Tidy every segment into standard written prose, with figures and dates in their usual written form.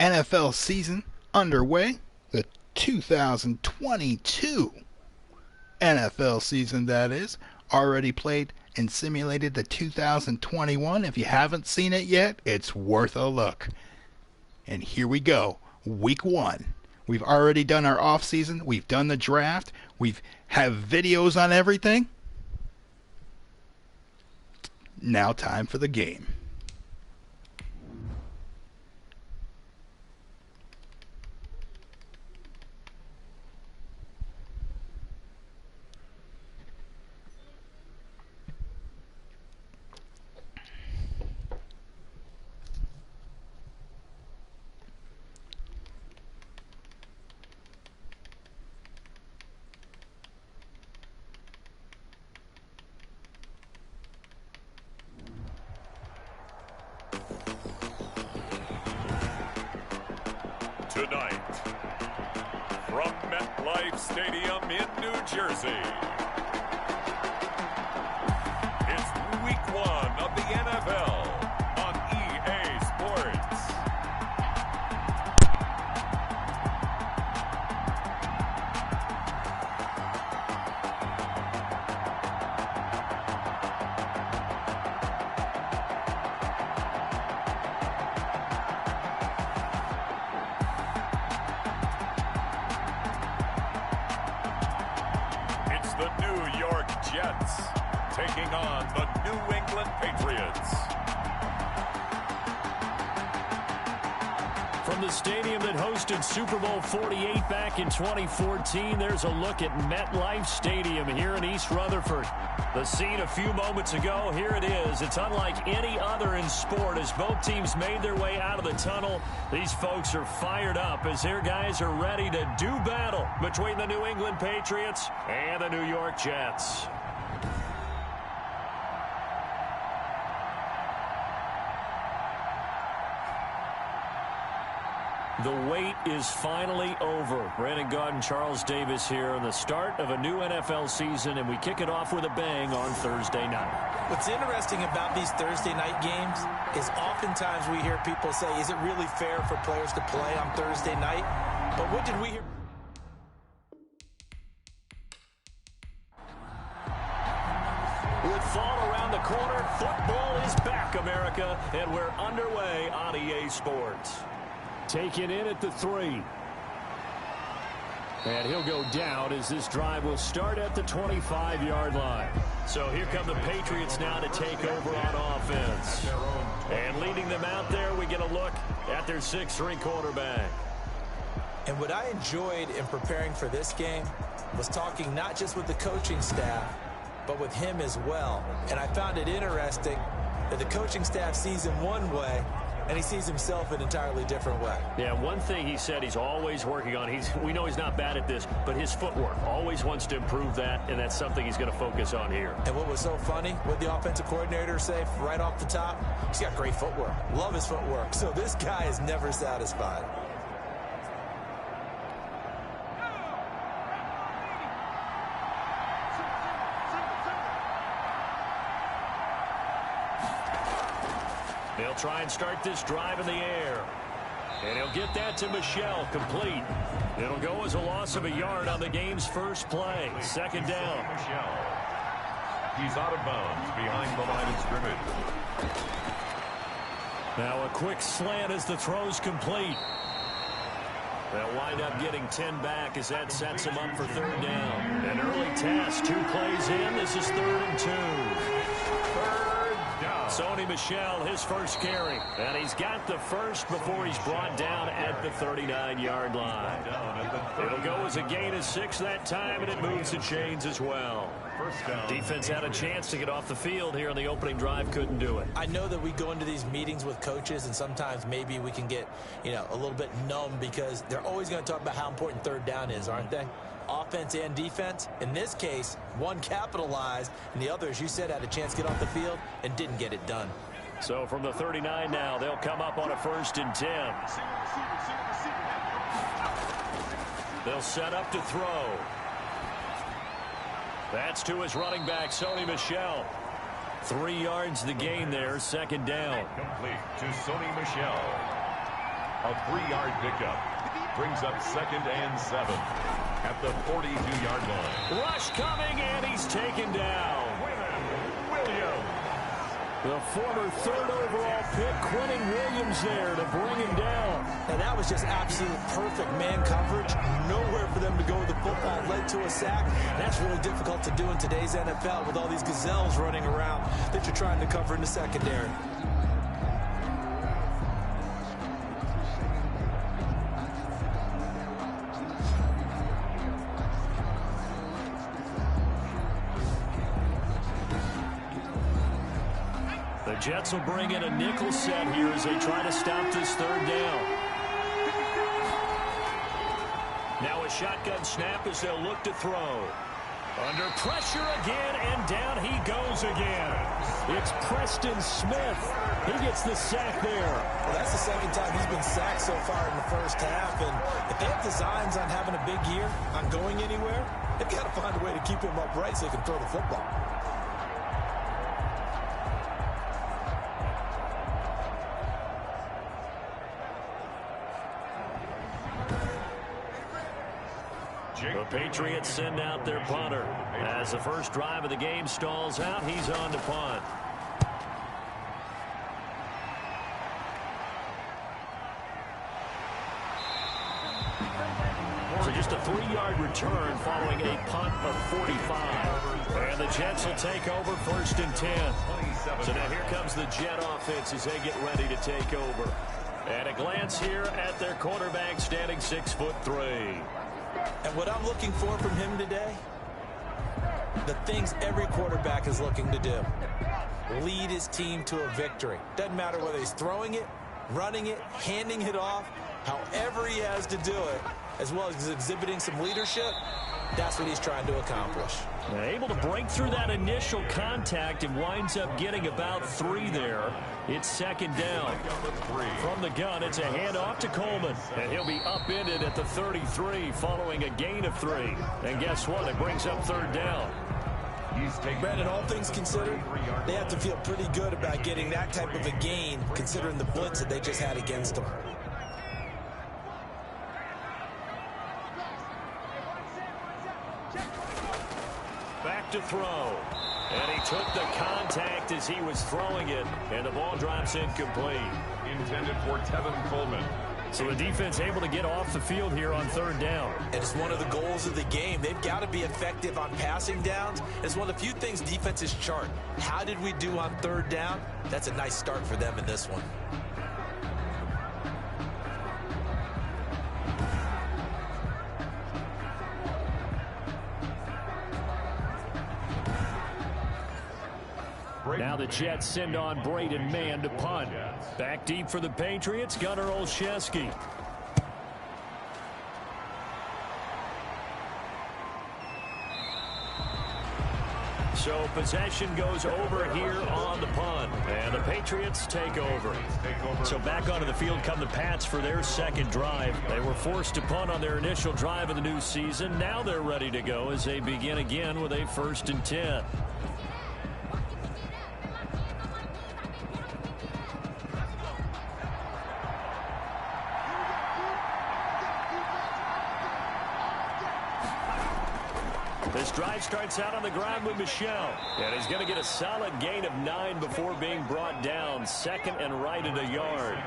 NFL season underway. The 2022 NFL season, that is. Already played and simulated the 2021. If you haven't seen it yet, it's worth a look. And here we go. Week 1. We've already done our off season. We've done the draft. We've have videos on everything. Now time for the game. Tonight, from MetLife Stadium in New Jersey, it's Week 1 of the NFL on EA Sports. The New York Jets taking on the New England Patriots. From the stadium that hosted Super Bowl 48 back in 2014, there's a look at MetLife Stadium here in East Rutherford. The scene a few moments ago, here it is. It's unlike any other in sport as both teams made their way out of the tunnel. These folks are fired up as their guys are ready to do battle between the New England Patriots and the New York Jets. The wait is finally over. Brandon Gaud and Charles Davis here on the start of a new NFL season, and we kick it off with a bang on Thursday night. What's interesting about these Thursday night games is oftentimes we hear people say, is it really fair for players to play on Thursday night? But what did we hear? With fall around the corner, football is back, America, and we're underway on EA Sports. Taken in at the 3. And he'll go down as this drive will start at the 25-yard line. So here come the Patriots now to take over on offense. And leading them out there, we get a look at their 6'3" quarterback. And what I enjoyed in preparing for this game was talking not just with the coaching staff, but with him as well. And I found it interesting that the coaching staff sees him one way, and he sees himself an entirely different way. Yeah, one thing he said he's always working on, we know he's not bad at this, but his footwork, always wants to improve that, and that's something he's going to focus on here. And what was so funny, what the offensive coordinator say right off the top, he's got great footwork. Love his footwork. So this guy is never satisfied. They'll try and start this drive in the air. And he'll get that to Michel, complete. It'll go as a loss of a yard on the game's first play. Second down. He's out of bounds behind the line of scrimmage. Now a quick slant as the throw's complete. They'll wind up getting 10 back as that sets him up for third down. An early task, 2 plays in. This is 3rd and 2. Sony Michel, his first carry. And he's got the first before he's brought down at the 39-yard line. It'll go as a gain of 6 that time, and it moves the chains as well. Defense had a chance to get off the field here on the opening drive, couldn't do it. I know that we go into these meetings with coaches, and sometimes maybe we can get, a little bit numb because they're always going to talk about how important third down is, aren't they? Offense and defense. In this case, one capitalized, and the other, as you said, had a chance to get off the field and didn't get it done. So from the 39 now, they'll come up on a 1st and 10. They'll set up to throw. That's to his running back, Sony Michel. 3 yards the gain there, 2nd down. Complete to Sony Michel. A 3-yard pickup. Brings up 2nd and 7 at the 42-yard line. Rush coming, and he's taken down. Williams. The former 3rd overall pick, Quinnen Williams, there to bring him down. And that was just absolute perfect man coverage. Nowhere for them to go with the football. Led to a sack. That's really difficult to do in today's NFL with all these gazelles running around that you're trying to cover in the secondary. The Jets will bring in a nickel set here as they try to stop this 3rd down. Now a shotgun snap as they'll look to throw. Under pressure again, and down he goes again. It's Preston Smith. He gets the sack there. Well, that's the 2nd time he's been sacked so far in the first half. And if they have designs on having a big year, on going anywhere, they've got to find a way to keep him upright so they can throw the football. The Patriots send out their punter. As the first drive of the game stalls out, he's on to punt. So just a 3-yard return following a punt of 45. And the Jets will take over 1st and 10. So now here comes the Jet offense as they get ready to take over. And a glance here at their quarterback standing 6'3". And what I'm looking for from him today, the things every quarterback is looking to do. Lead his team to a victory. Doesn't matter whether he's throwing it, running it, handing it off, however he has to do it, as well as exhibiting some leadership, that's what he's trying to accomplish. Able to break through that initial contact and winds up getting about 3 there. It's 2nd down. From the gun, it's a handoff to Coleman. And he'll be upended at the 33 following a gain of 3. And guess what? It brings up 3rd down. Brandon, all things considered, they have to feel pretty good about getting that type of a gain considering the blitz that they just had against them. Back to throw. And he took the contact as he was throwing it. And the ball drops incomplete. Intended for Tevin Coleman. So the defense able to get off the field here on 3rd down. And it's one of the goals of the game. They've got to be effective on passing downs. It's one of the few things defenses chart. How did we do on 3rd down? That's a nice start for them in this one. Now the Jets send on Braden Mann to punt. Back deep for the Patriots, Gunnar Olszewski. So possession goes over here on the punt. And the Patriots take over. So back onto the field come the Pats for their 2nd drive. They were forced to punt on their initial drive of the new season. Now they're ready to go as they begin again with a 1st and 10. This drive starts out on the ground with Michel. And he's going to get a solid gain of 9 before being brought down. 2nd and right at a yard.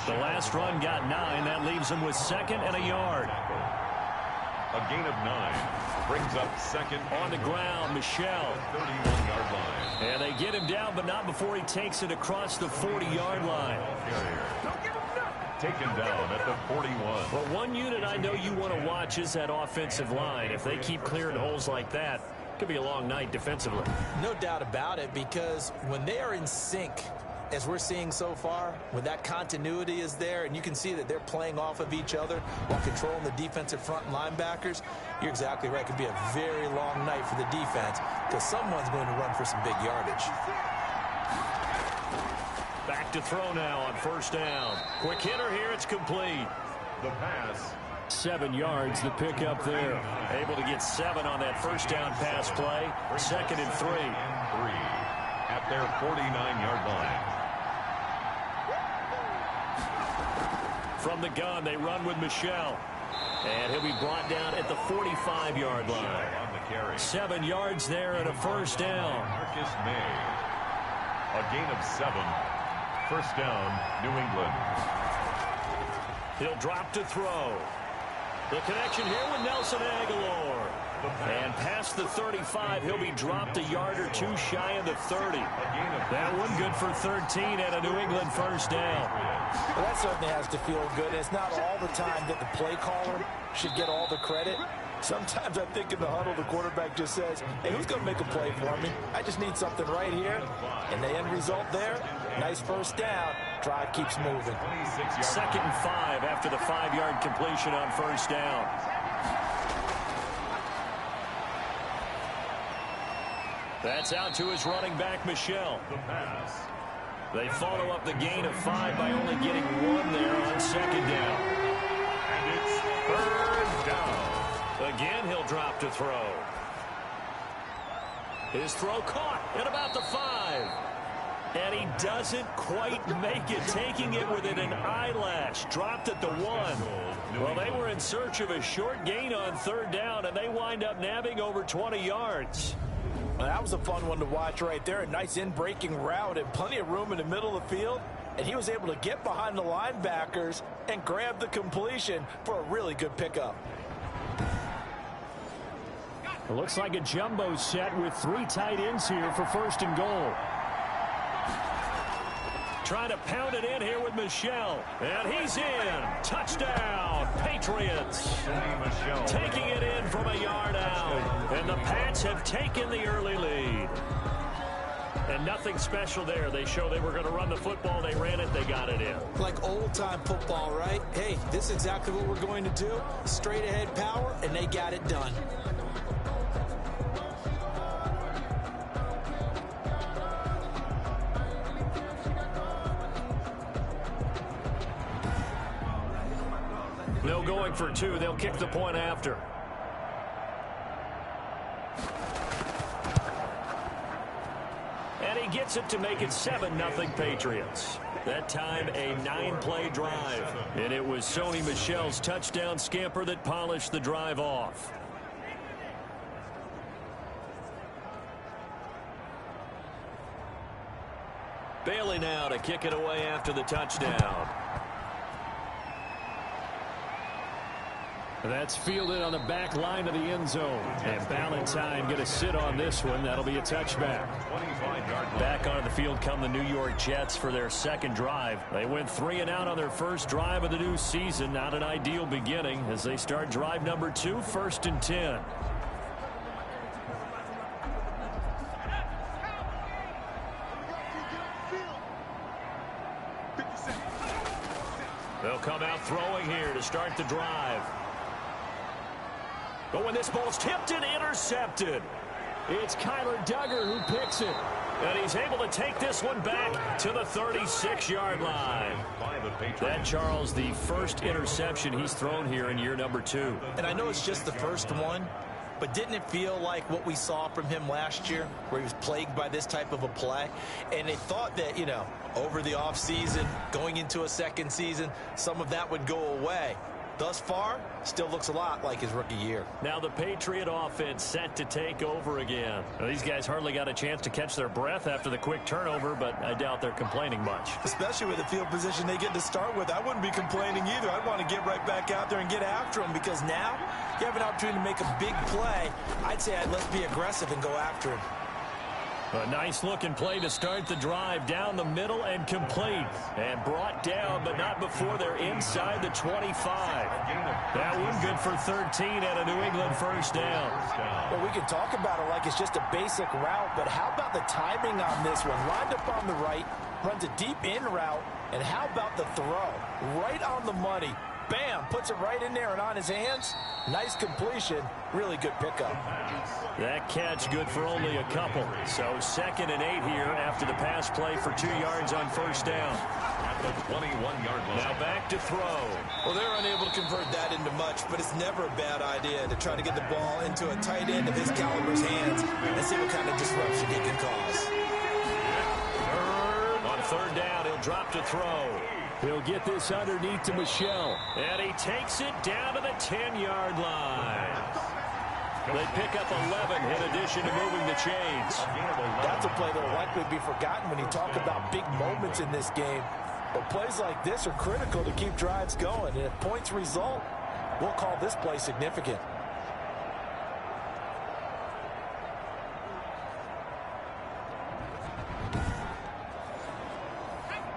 The last run got 9. That leaves him with 2nd and a yard. A gain of 9. Brings up 2nd. On the ground, Michel. 31-yard line. And they get him down, but not before he takes it across the 40-yard line. Taken down at the 41. Well, one unit I know you want to watch is that offensive line. If they keep clearing holes like that, it could be a long night defensively. No doubt about it, because when they are in sync, as we're seeing so far, when that continuity is there and you can see that they're playing off of each other while controlling the defensive front linebackers, you're exactly right. It could be a very long night for the defense because someone's going to run for some big yardage. Back to throw now on 1st down. Quick hitter here. It's complete. The pass. 7 yards, the pickup there. Able to get 7 on that 1st down pass play. 2nd and 3. At their 49-yard line. From the gun, they run with Michel. And he'll be brought down at the 45-yard line. 7 yards there and a first down. Marcus May. A gain of 7. First down, New England. He'll drop to throw. The connection here with Nelson Aguilar. And past the 35, he'll be dropped a yard or two shy of the 30. That one good for 13 and a New England first down. Well, that certainly has to feel good. It's not all the time that the play caller should get all the credit. Sometimes I think in the huddle, the quarterback just says, hey, who's going to make a play for me? I just need something right here. And the end result there, nice first down. Drive keeps moving. 2nd and 5 after the 5-yard completion on first down. That's out to his running back, Michel. The pass. They follow up the gain of 5 by only getting 1 there on 2nd down. And it's 3rd down. Again, he'll drop to throw. His throw caught at about the 5. And he doesn't quite make it, taking it within an eyelash. Dropped at the 1. Well, they were in search of a short gain on 3rd down, and they wind up nabbing over 20 yards. Well, that was a fun one to watch right there. A nice in-breaking route and plenty of room in the middle of the field. And he was able to get behind the linebackers and grab the completion for a really good pickup. It looks like a jumbo set with 3 tight ends here for 1st and goal. Trying to pound it in here with Michel. And he's in. Touchdown, Patriots. Taking it in from a yard out. And the Pats have taken the early lead. And nothing special there. They show they were going to run the football. They ran it. They got it in. Like old-time football, right? Hey, this is exactly what we're going to do. Straight-ahead power, and they got it done. No going for 2. They'll kick the point after. And he gets it to make it 7-0 Patriots. That time a 9-play drive. And it was Sony Michel's touchdown scamper that polished the drive off. Bailey now to kick it away after the touchdown. That's fielded on the back line of the end zone. And Valentine going to sit on this one. That'll be a touchback. Back onto the field come the New York Jets for their 2nd drive. They went 3 and out on their 1st drive of the new season. Not an ideal beginning as they start drive number 2, 1st and 10. They'll come out throwing here to start the drive. But when this ball's tipped and intercepted, it's Kyler Duggar who picks it. And he's able to take this one back to the 36-yard line. That, Charles, the first interception he's thrown here in year number 2. And I know it's just the first one, but didn't it feel like what we saw from him last year, where he was plagued by this type of a play? And they thought that, you know, over the offseason, going into a 2nd season, some of that would go away. Thus far, still looks a lot like his rookie year. Now the Patriot offense set to take over again. Well, these guys hardly got a chance to catch their breath after the quick turnover, but I doubt they're complaining much. Especially with the field position they get to start with. I wouldn't be complaining either. I'd want to get right back out there and get after him, because now you have an opportunity to make a big play. I'd say let's be aggressive and go after him. A nice-looking play to start the drive down the middle and complete. And brought down, but not before they're inside the 25. That one good for 13 and a New England first down. Well, we can talk about it like it's just a basic route, but how about the timing on this one? Lined up on the right, runs a deep in route, and how about the throw? Right on the money. Bam, puts it right in there and on his hands. Nice completion. Really good pickup. That catch good for only a couple. So 2nd and 8 here after the pass play for 2 yards on first down. At the 21-yard line. Now back to throw. Well, they're unable to convert that into much, but it's never a bad idea to try to get the ball into a tight end of his caliber's hands and see what kind of disruption he can cause. On 3rd down, he'll drop to throw. He'll get this underneath to Michelle. And he takes it down to the 10-yard line. They pick up 11 in addition to moving the chains. That's a play that will likely be forgotten when you talk about big moments in this game. But plays like this are critical to keep drives going. And if points result, we'll call this play significant.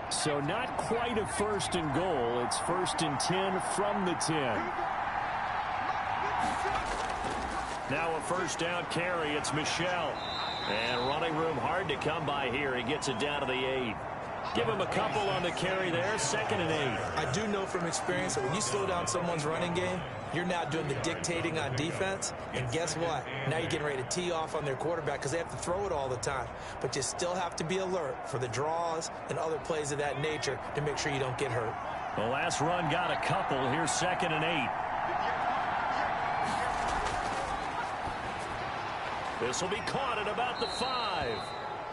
So not quite a 1st and goal. It's 1st and 10 from the 10. Now a 1st down carry. It's Michelle. And running room hard to come by here. He gets it down to the 8. Give him a couple on the carry there. 2nd and 8. I do know from experience that when you slow down someone's running game, you're now doing the dictating on defense. And guess what? Now you're getting ready to tee off on their quarterback because they have to throw it all the time. But you still have to be alert for the draws and other plays of that nature to make sure you don't get hurt. The last run got a couple. Here's 2nd and 8. This will be caught at about the 5.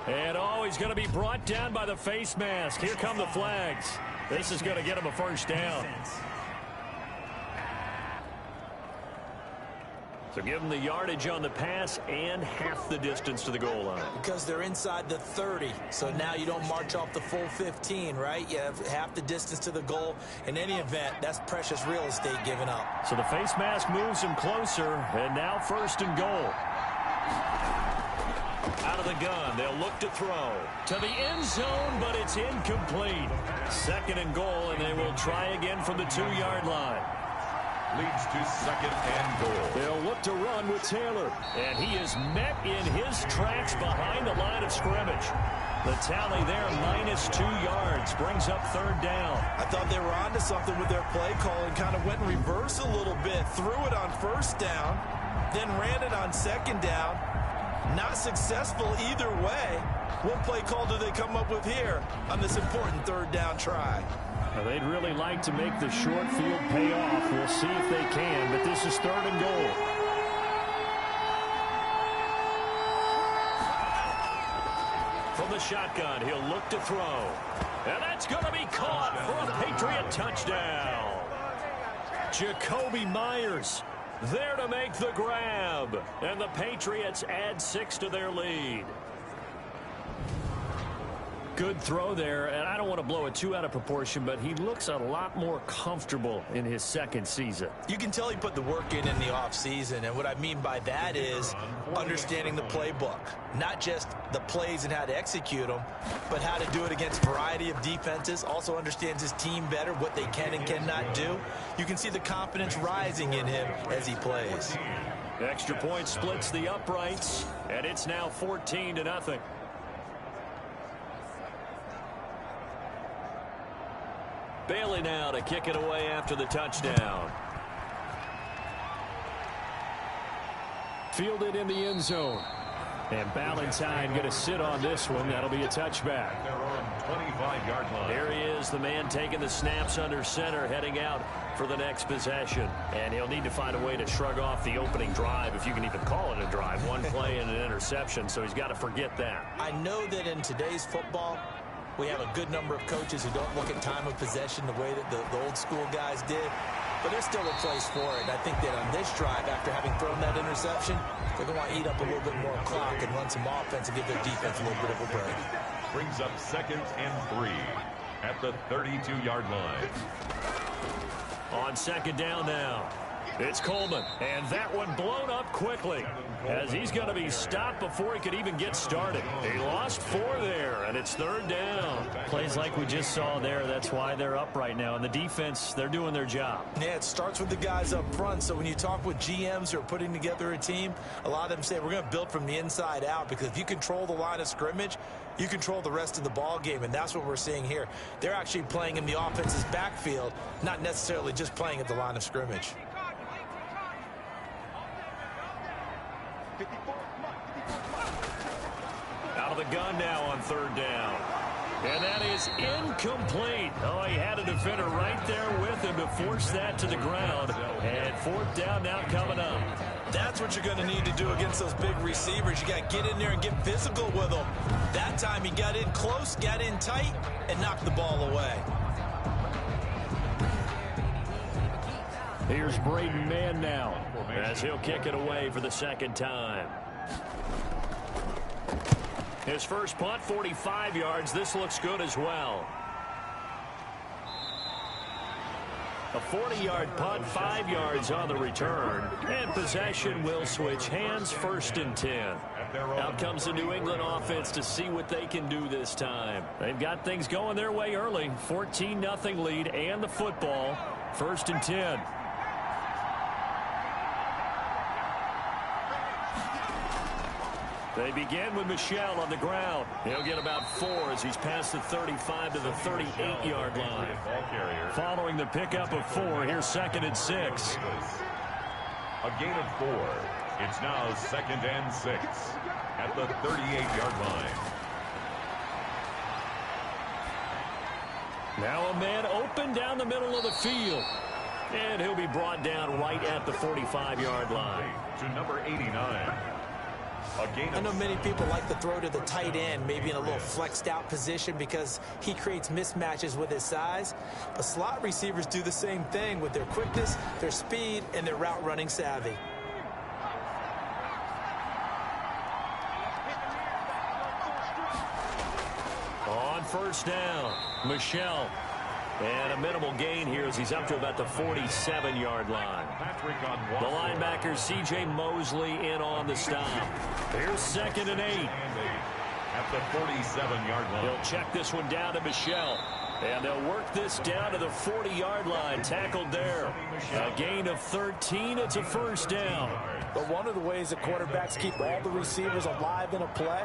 And he's going to be brought down by the face mask. Here come the flags. This is going to get him a 1st down. So give them the yardage on the pass and half the distance to the goal line. Because they're inside the 30. So now you don't march off the full 15, right? You have half the distance to the goal. In any event, that's precious real estate given up. So the face mask moves him closer. And now 1st and goal. Out of the gun, they'll look to throw. To the end zone, but it's incomplete. 2nd and goal, and they will try again from the 2-yard line. Leads to 2nd and goal. They'll look to run with Taylor. And he is met in his tracks behind the line of scrimmage. The tally there, -2 yards, brings up 3rd down. I thought they were onto something with their play call and kind of went in reverse a little bit. Threw it on 1st down, then ran it on 2nd down. Not successful either way. What play call do they come up with here on this important 3rd down try? Well, they'd really like to make the short field pay off. We'll see if they can, but this is 3rd and goal. From the shotgun, he'll look to throw. And that's going to be caught for a Patriot touchdown. Jacoby Myers there to make the grab. And the Patriots add 6 to their lead. Good throw there, and I don't want to blow it too out of proportion, but he looks a lot more comfortable in his 2nd season. You can tell he put the work in the offseason, and what I mean by that is understanding the playbook. Not just the plays and how to execute them, but how to do it against a variety of defenses. Also understands his team better, what they can and cannot do. You can see the confidence rising in him as he plays. Extra point splits the uprights, and it's now 14-0. Bailey now to kick it away after the touchdown. Fielded in the end zone. And Ballantyne going to sit on this one. That'll be a touchback. 25-yard line. There he is, the man taking the snaps under center, heading out for the next possession. And he'll need to find a way to shrug off the opening drive, if you can even call it a drive. One play and an interception, so he's got to forget that. I know that in today's football, we have a good number of coaches who don't look at time of possession the way that the old school guys did. But there's still a place for it. And I think that on this drive, after having thrown that interception, they're going to want to eat up a little bit more clock and run some offense and give their defense a little bit of a break. Brings up 2nd and 3 at the 32-yard line. On 2nd down now, it's Coleman. And that one blown up quickly, as he's going to be stopped before he could even get started. He lost 4 there, and it's 3rd down. Plays like we just saw there. That's why they're up right now. And the defense, they're doing their job. Yeah, it starts with the guys up front. So when you talk with GMs who are putting together a team, a lot of them say we're going to build from the inside out, because if you control the line of scrimmage, you control the rest of the ball game, and that's what we're seeing here. They're actually playing in the offense's backfield, not necessarily just playing at the line of scrimmage. Out of the gun now on 3rd down. And that is incomplete. Oh, he had a defender right there with him to force that to the ground. And 4th down now coming up. That's what you're going to need to do against those big receivers. You got to get in there and get physical with them. That time he got in close, got in tight, and knocked the ball away. Here's Braden Mann now as he'll kick it away for the second time. His first punt, 45 yards. This looks good as well. A 40-yard punt, 5 yards on the return. And possession will switch hands, 1st and 10. Out comes the New England offense to see what they can do this time. They've got things going their way early. 14-0 lead and the football. 1st and 10. They begin with Michel on the ground. He'll get about 4 as he's past the 35 to the 38-yard line. Following the pickup of 4, here's 2nd and 6. A gain of 4. It's now 2nd and 6 at the 38-yard line. Now a man open down the middle of the field. And he'll be brought down right at the 45-yard line. To number 89. I know many people like to throw to the tight end, maybe in a little flexed out position because he creates mismatches with his size. But slot receivers do the same thing with their quickness, their speed, and their route running savvy. On 1st down, Michel. And a minimal gain here as he's up to about the 47-yard line. The linebacker, C.J. Mosley, in on the stop. Here's 2nd and 8. At the 47-yard line. He'll check this one down to Michel. And they'll work this down to the 40-yard line. Tackled there. A gain of 13. It's a 1st down. But one of the ways that quarterbacks keep all the receivers alive in a play,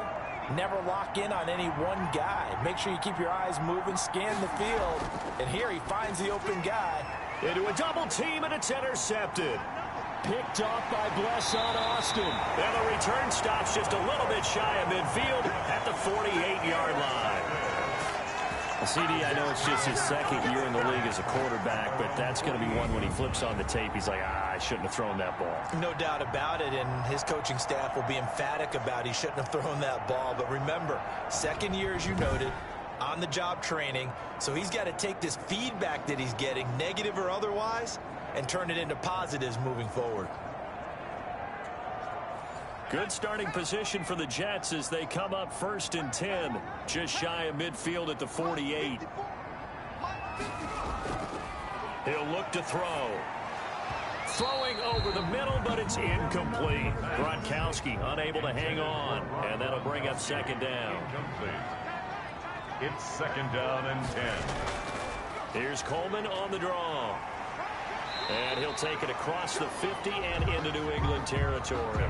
never lock in on any one guy. Make sure you keep your eyes moving, scan the field. And here he finds the open guy. Into a double team, and it's intercepted. Picked off by Blesson Austin. And the return stops just a little bit shy of midfield at the 48-yard line. CD, I know it's just his 2nd year in the league as a quarterback, but that's going to be one when he flips on the tape. He's like, I shouldn't have thrown that ball. No doubt about it, and his coaching staff will be emphatic about he shouldn't have thrown that ball. But remember, 2nd year, as you noted, on-the-job training, so he's got to take this feedback that he's getting, negative or otherwise, and turn it into positives moving forward. Good starting position for the Jets as they come up 1st and 10, just shy of midfield at the 48. He'll look to throw. Throwing over the middle, but it's incomplete. Gronkowski unable to hang on, and that'll bring up 2nd down. It's 2nd down and 10. Here's Coleman on the draw. And he'll take it across the 50 and into New England territory.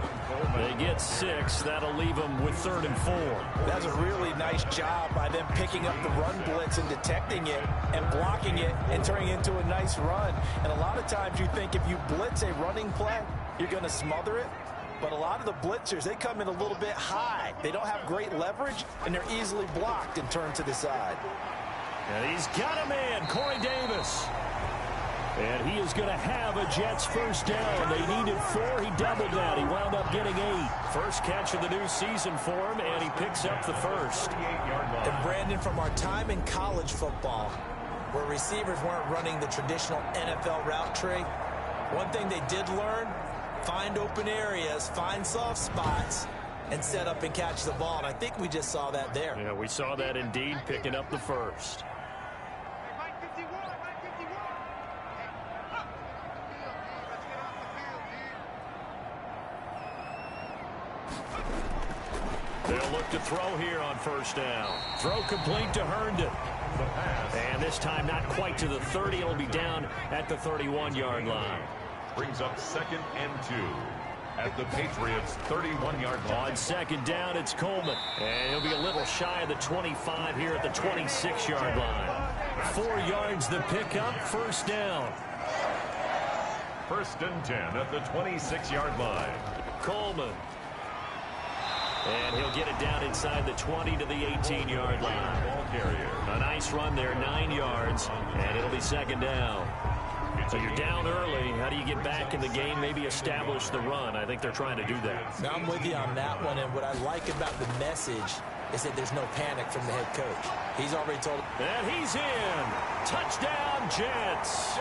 They get 6. That'll leave them with 3rd and 4. That's a really nice job by them picking up the run blitz and detecting it and blocking it and turning it into a nice run. And a lot of times you think if you blitz a running play, you're going to smother it. But a lot of the blitzers, they come in a little bit high. They don't have great leverage, and they're easily blocked and turned to the side. And he's got a man, Corey Davis. And he is going to have a Jets 1st down. They needed 4. He doubled that. He wound up getting 8. First catch of the new season for him, and he picks up the 1st. And Brandon, from our time in college football, where receivers weren't running the traditional NFL route tree, one thing they did learn, find open areas, find soft spots, and set up and catch the ball. And I think we just saw that there. Yeah, we saw that indeed, picking up the 1st. They'll look to throw here on 1st down. Throw complete to Herndon. And this time not quite to the 30. It'll be down at the 31-yard line. Brings up 2nd and 2 at the Patriots' 31-yard line. On 2nd down, it's Coleman. And he'll be a little shy of the 25 here at the 26-yard line. 4 yards the pickup, 1st down. 1st and 10 at the 26-yard line. Coleman. And he'll get it down inside the 20 to the 18-yard line. Ball carrier. A nice run there, 9 yards, and it'll be 2nd down. So you're down early. How do you get back in the game, maybe establish the run? I think they're trying to do that. Now, I'm with you on that one, and what I like about the message is that there's no panic from the head coach. He's already told him. And he's in. Touchdown, Jets.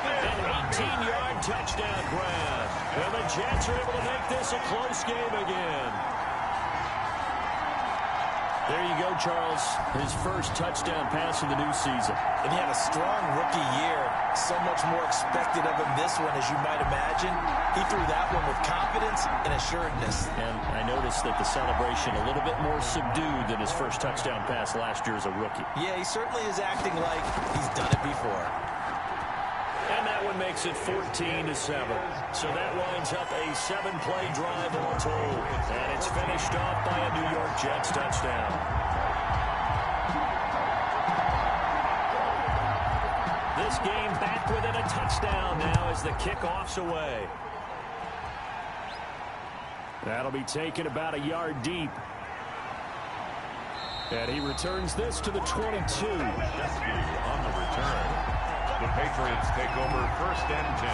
An 14-yard touchdown grab. And the Jets are able to make this a close game again. There you go, Charles. His first touchdown pass of the new season. And he had a strong rookie year. So much more expected of him this one, as you might imagine. He threw that one with confidence and assuredness. And I noticed that the celebration a little bit more subdued than his first touchdown pass last year as a rookie. Yeah, he certainly is acting like he's done it before. And that one makes it 14-7. So that winds up a 7-play drive all told. And it's finished off by a New York Jets touchdown. This game back within a touchdown now as the kickoff's away. That'll be taken about a yard deep. And he returns this to the 22. On the return. The Patriots take over 1st and 10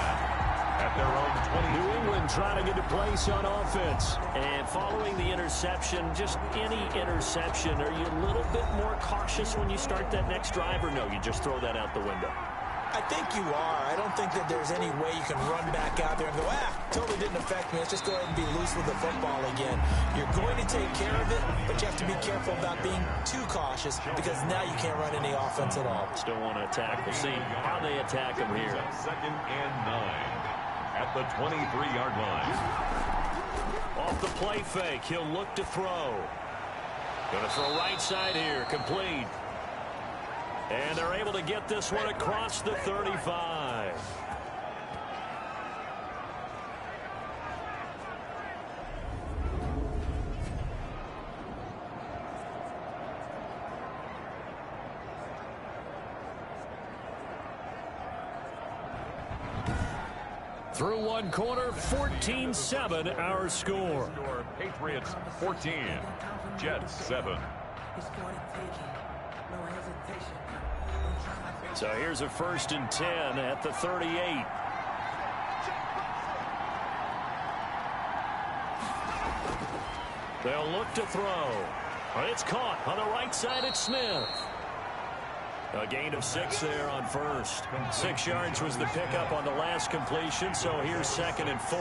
at their own 20. New England trying to get a place on offense. And following the interception, just any interception, are you a little bit more cautious when you start that next drive, or no, you just throw that out the window? I think you are. I don't think that there's any way you can run back out there and go, totally didn't affect me. Let's just go ahead and be loose with the football again. You're going to take care of it, but you have to be careful about being too cautious because now you can't run any offense at all. Still want to attack. We'll see how they attack him here. 2nd and 9 at the 23-yard line. Off the play fake, he'll look to throw. Going to throw right side here, complete. And they're able to get this one across the 35. Through one quarter, 14-7 our score. Patriots 14, Jets 7. So here's a 1st and 10 at the 38. They'll look to throw. It's caught on the right side. It's Smith. A gain of 6 there on first. 6 yards was the pickup on the last completion, so here's 2nd and 4.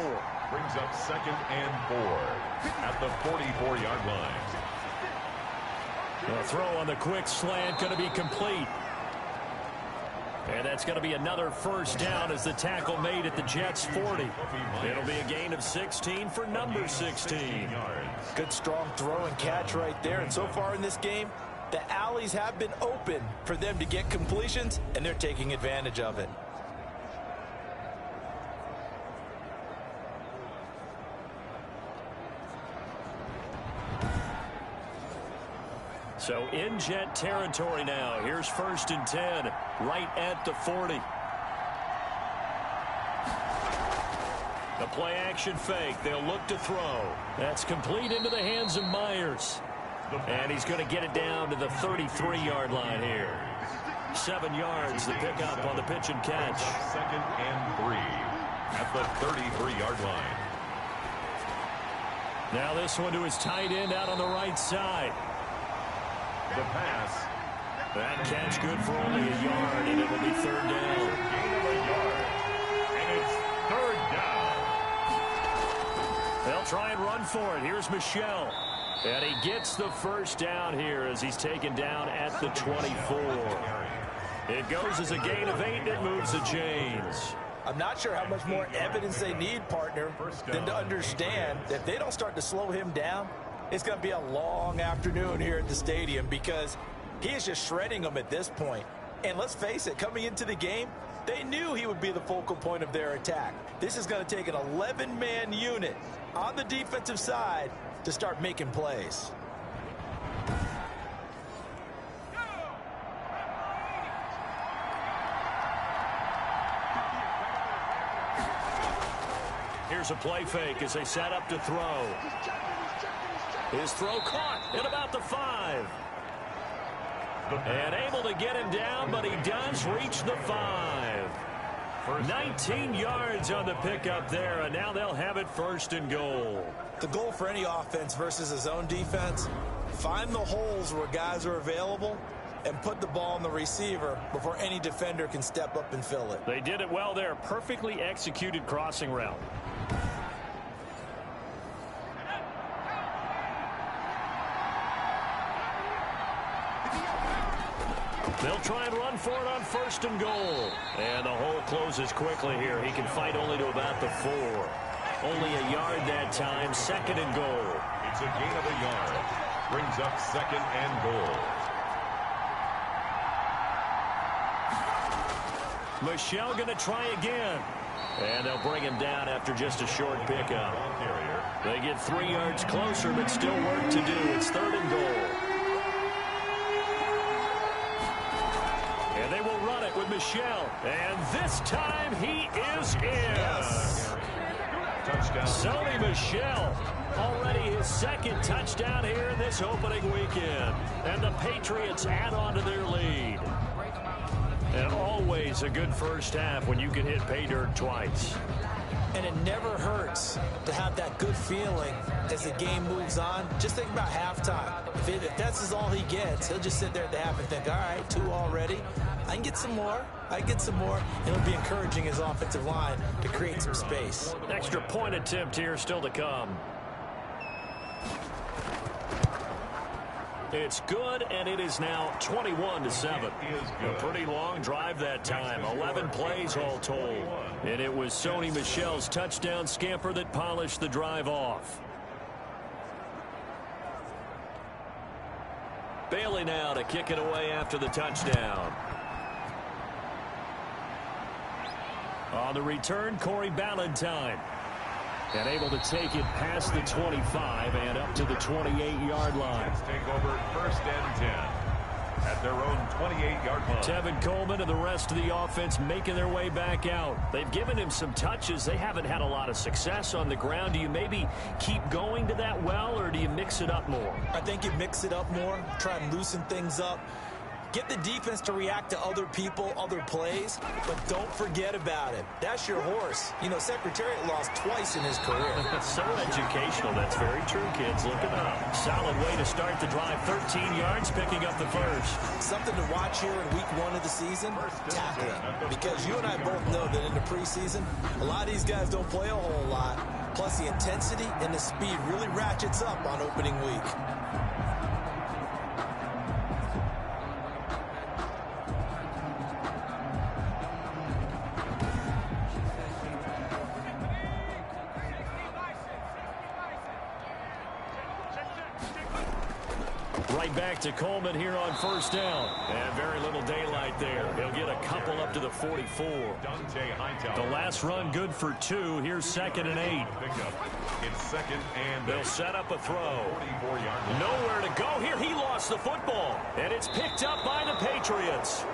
Brings up 2nd and 4 at the 44-yard line. The throw on the quick slant going to be complete. And that's going to be another 1st down as the tackle made at the Jets' 40. It'll be a gain of 16 for number 16. Good strong throw and catch right there. And so far in this game, the alleys have been open for them to get completions, and they're taking advantage of it. So in Jet territory now. Here's 1st and 10, right at the 40. The play action fake. They'll look to throw. That's complete into the hands of Myers. And he's going to get it down to the 33-yard line here. 7 yards to pick up on the pitch and catch. 2nd and 3 at the 33-yard line. Now this one to his tight end out on the right side. The pass. That catch good for only a yard, and it'll be 3rd down. Gain of a yard. And it's 3rd down. They'll try and run for it. Here's Michelle. And he gets the 1st down here as he's taken down at the 24. It goes as a gain of 8, and it moves the chains. I'm not sure how much more evidence they need, partner, than to understand that if they don't start to slow him down, it's going to be a long afternoon here at the stadium because he is just shredding them at this point. And let's face it, coming into the game, they knew he would be the focal point of their attack. This is going to take an 11-man unit on the defensive side to start making plays. Here's a play fake as they set up to throw. His throw caught at about the 5. And able to get him down, but he does reach the 5. 19 yards on the pickup there, and now they'll have it 1st and goal. The goal for any offense versus a zone defense, find the holes where guys are available and put the ball on the receiver before any defender can step up and fill it. They did it well there. Perfectly executed crossing route. They'll try and run for it on 1st and goal. And the hole closes quickly here. He can fight only to about the 4. Only a yard that time. 2nd and goal. It's a gain of a yard. Brings up 2nd and goal. Michel going to try again. And they'll bring him down after just a short pickup. They get 3 yards closer, but still work to do. It's 3rd and goal. And they will run it with Michel. And this time he is in. Yes. Touchdown. Sony Michel, already his 2nd touchdown here in this opening weekend. And the Patriots add on to their lead. And always a good first half when you can hit pay dirt twice. And it never hurts to have that good feeling as the game moves on. Just think about halftime. If that's all he gets, he'll just sit there at the half and think, all right, 2 already. I can get some more. I can get some more. And it'll be encouraging his offensive line to create some space. Extra point attempt here still to come. It's good, and it is now 21-7. A pretty long drive that time. 11 plays all told. And it was Sony Michel's touchdown scamper that polished the drive off. Bailey now to kick it away after the touchdown. On the return, Corey Ballantyne. And able to take it past the 25 and up to the 28-yard line. Take over 1st and 10 at their own 28-yard line. Tevin Coleman and the rest of the offense making their way back out. They've given him some touches. They haven't had a lot of success on the ground. Do you maybe keep going to that well, or do you mix it up more? I think you mix it up more, try and loosen things up. Get the defense to react to other people, other plays, but don't forget about it. That's your horse. You know, Secretariat lost twice in his career. So educational. That's very true, kids. Look it up. Solid way to start the drive. 13 yards, picking up the first. Something to watch here in week 1 of the season, tackling. Because you and I both know that in the preseason, a lot of these guys don't play a whole lot. Plus, the intensity and the speed really ratchets up on opening week. Right back to Coleman here on 1st down. And very little daylight there. He'll get a couple up to the 44. The last run good for 2. Here's 2nd and 8. It's 2nd and they'll set up a throw. Nowhere to go here. He lost the football. And it's picked up by the Patriots.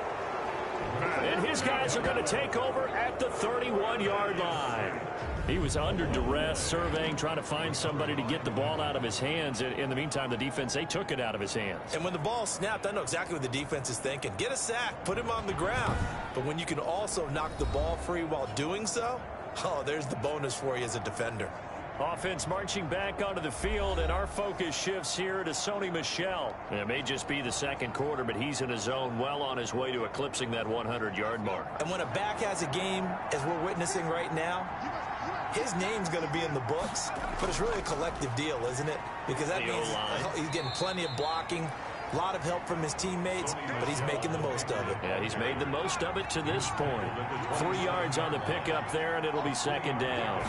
And his guys are going to take over at the 31-yard line. He was under duress, surveying, trying to find somebody to get the ball out of his hands. In the meantime, the defense, they took it out of his hands. And when the ball snapped, I know exactly what the defense is thinking. Get a sack, put him on the ground. But when you can also knock the ball free while doing so, oh, there's the bonus for you as a defender. Offense marching back onto the field, and our focus shifts here to Sony Michel. It may just be the 2nd quarter, but he's in his zone, well on his way to eclipsing that 100-yard mark. And when a back has a game, as we're witnessing right now, his name's going to be in the books, but it's really a collective deal, isn't it? Because that means he's getting plenty of blocking, a lot of help from his teammates, but he's making the most of it. Yeah, he's made the most of it to this point. 3 yards on the pickup there, and it'll be 2nd down.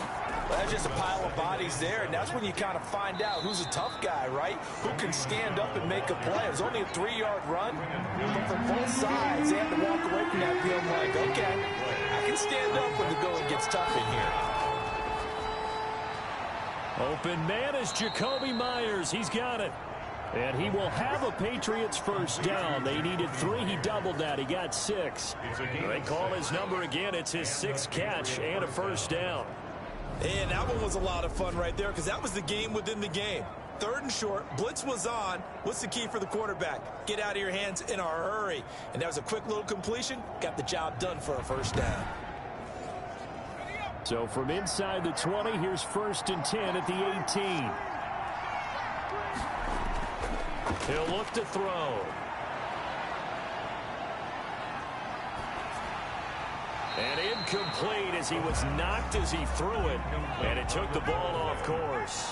Well, that's just a pile of bodies there, and that's when you kind of find out who's a tough guy, right? Who can stand up and make a play. It was only a 3-yard run, but from both sides, they had to walk away from that field like, okay, I can stand up when the going gets tough in here. Open man is Jacoby Myers. He's got it. And he will have a Patriots 1st down. They needed 3. He doubled that. He got 6. They call his number again. It's his 6th catch and a 1st down. And that one was a lot of fun right there because that was the game within the game. 3rd and short. Blitz was on. What's the key for the quarterback? Get out of your hands in a hurry. And that was a quick little completion. Got the job done for a 1st down. So from inside the 20, here's 1st and 10 at the 18. He'll look to throw. incomplete as he was knocked as he threw it, and it took the ball off course.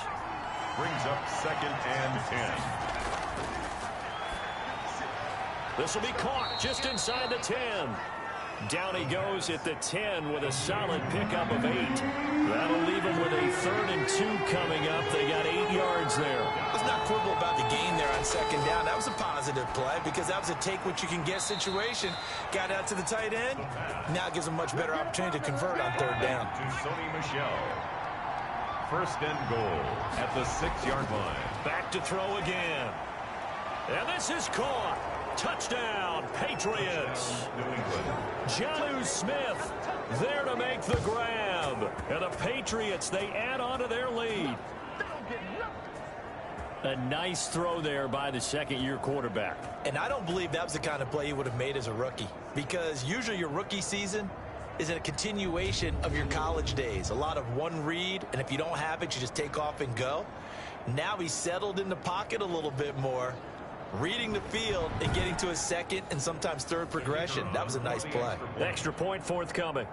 Brings up 2nd and 10. This will be caught just inside the 10. Down he goes at the 10 with a solid pickup of 8. That'll leave him with a 3rd and 2 coming up. They got 8 yards there. Let's not quibble about the gain there on 2nd down. That was a positive play because that was a take-what-you-can-get situation. Got out to the tight end. Now gives him a much better opportunity to convert on 3rd down. To Sony Michel. 1st and goal at the 6-yard line. Back to throw again. And this is caught. Touchdown, Patriots. New England. Jonnu Smith there to make the grab. And the Patriots, they add on to their lead. A nice throw there by the 2nd-year quarterback. And I don't believe that was the kind of play he would have made as a rookie, because usually your rookie season is a continuation of your college days. A lot of one read, and if you don't have it, you just take off and go. Now he's settled in the pocket a little bit more, reading the field and getting to his 2nd and sometimes 3rd progression. That was a nice play. Extra point forthcoming.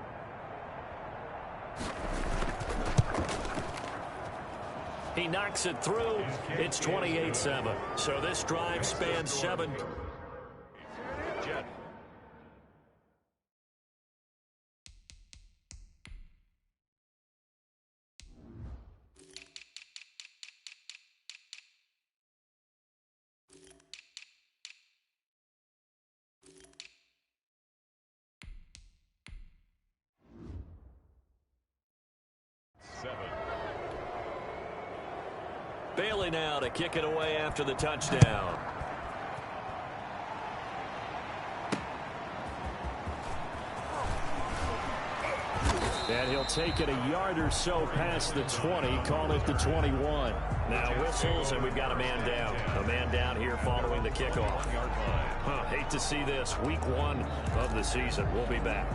He knocks it through. It's 28-7. So this drive spans 7. Jet. Bailey now to kick it away after the touchdown. And he'll take it a yard or so past the 20, call it the 21. Now whistles, and we've got a man down. A man down here following the kickoff. Hate to see this. Week 1 of the season. We'll be back.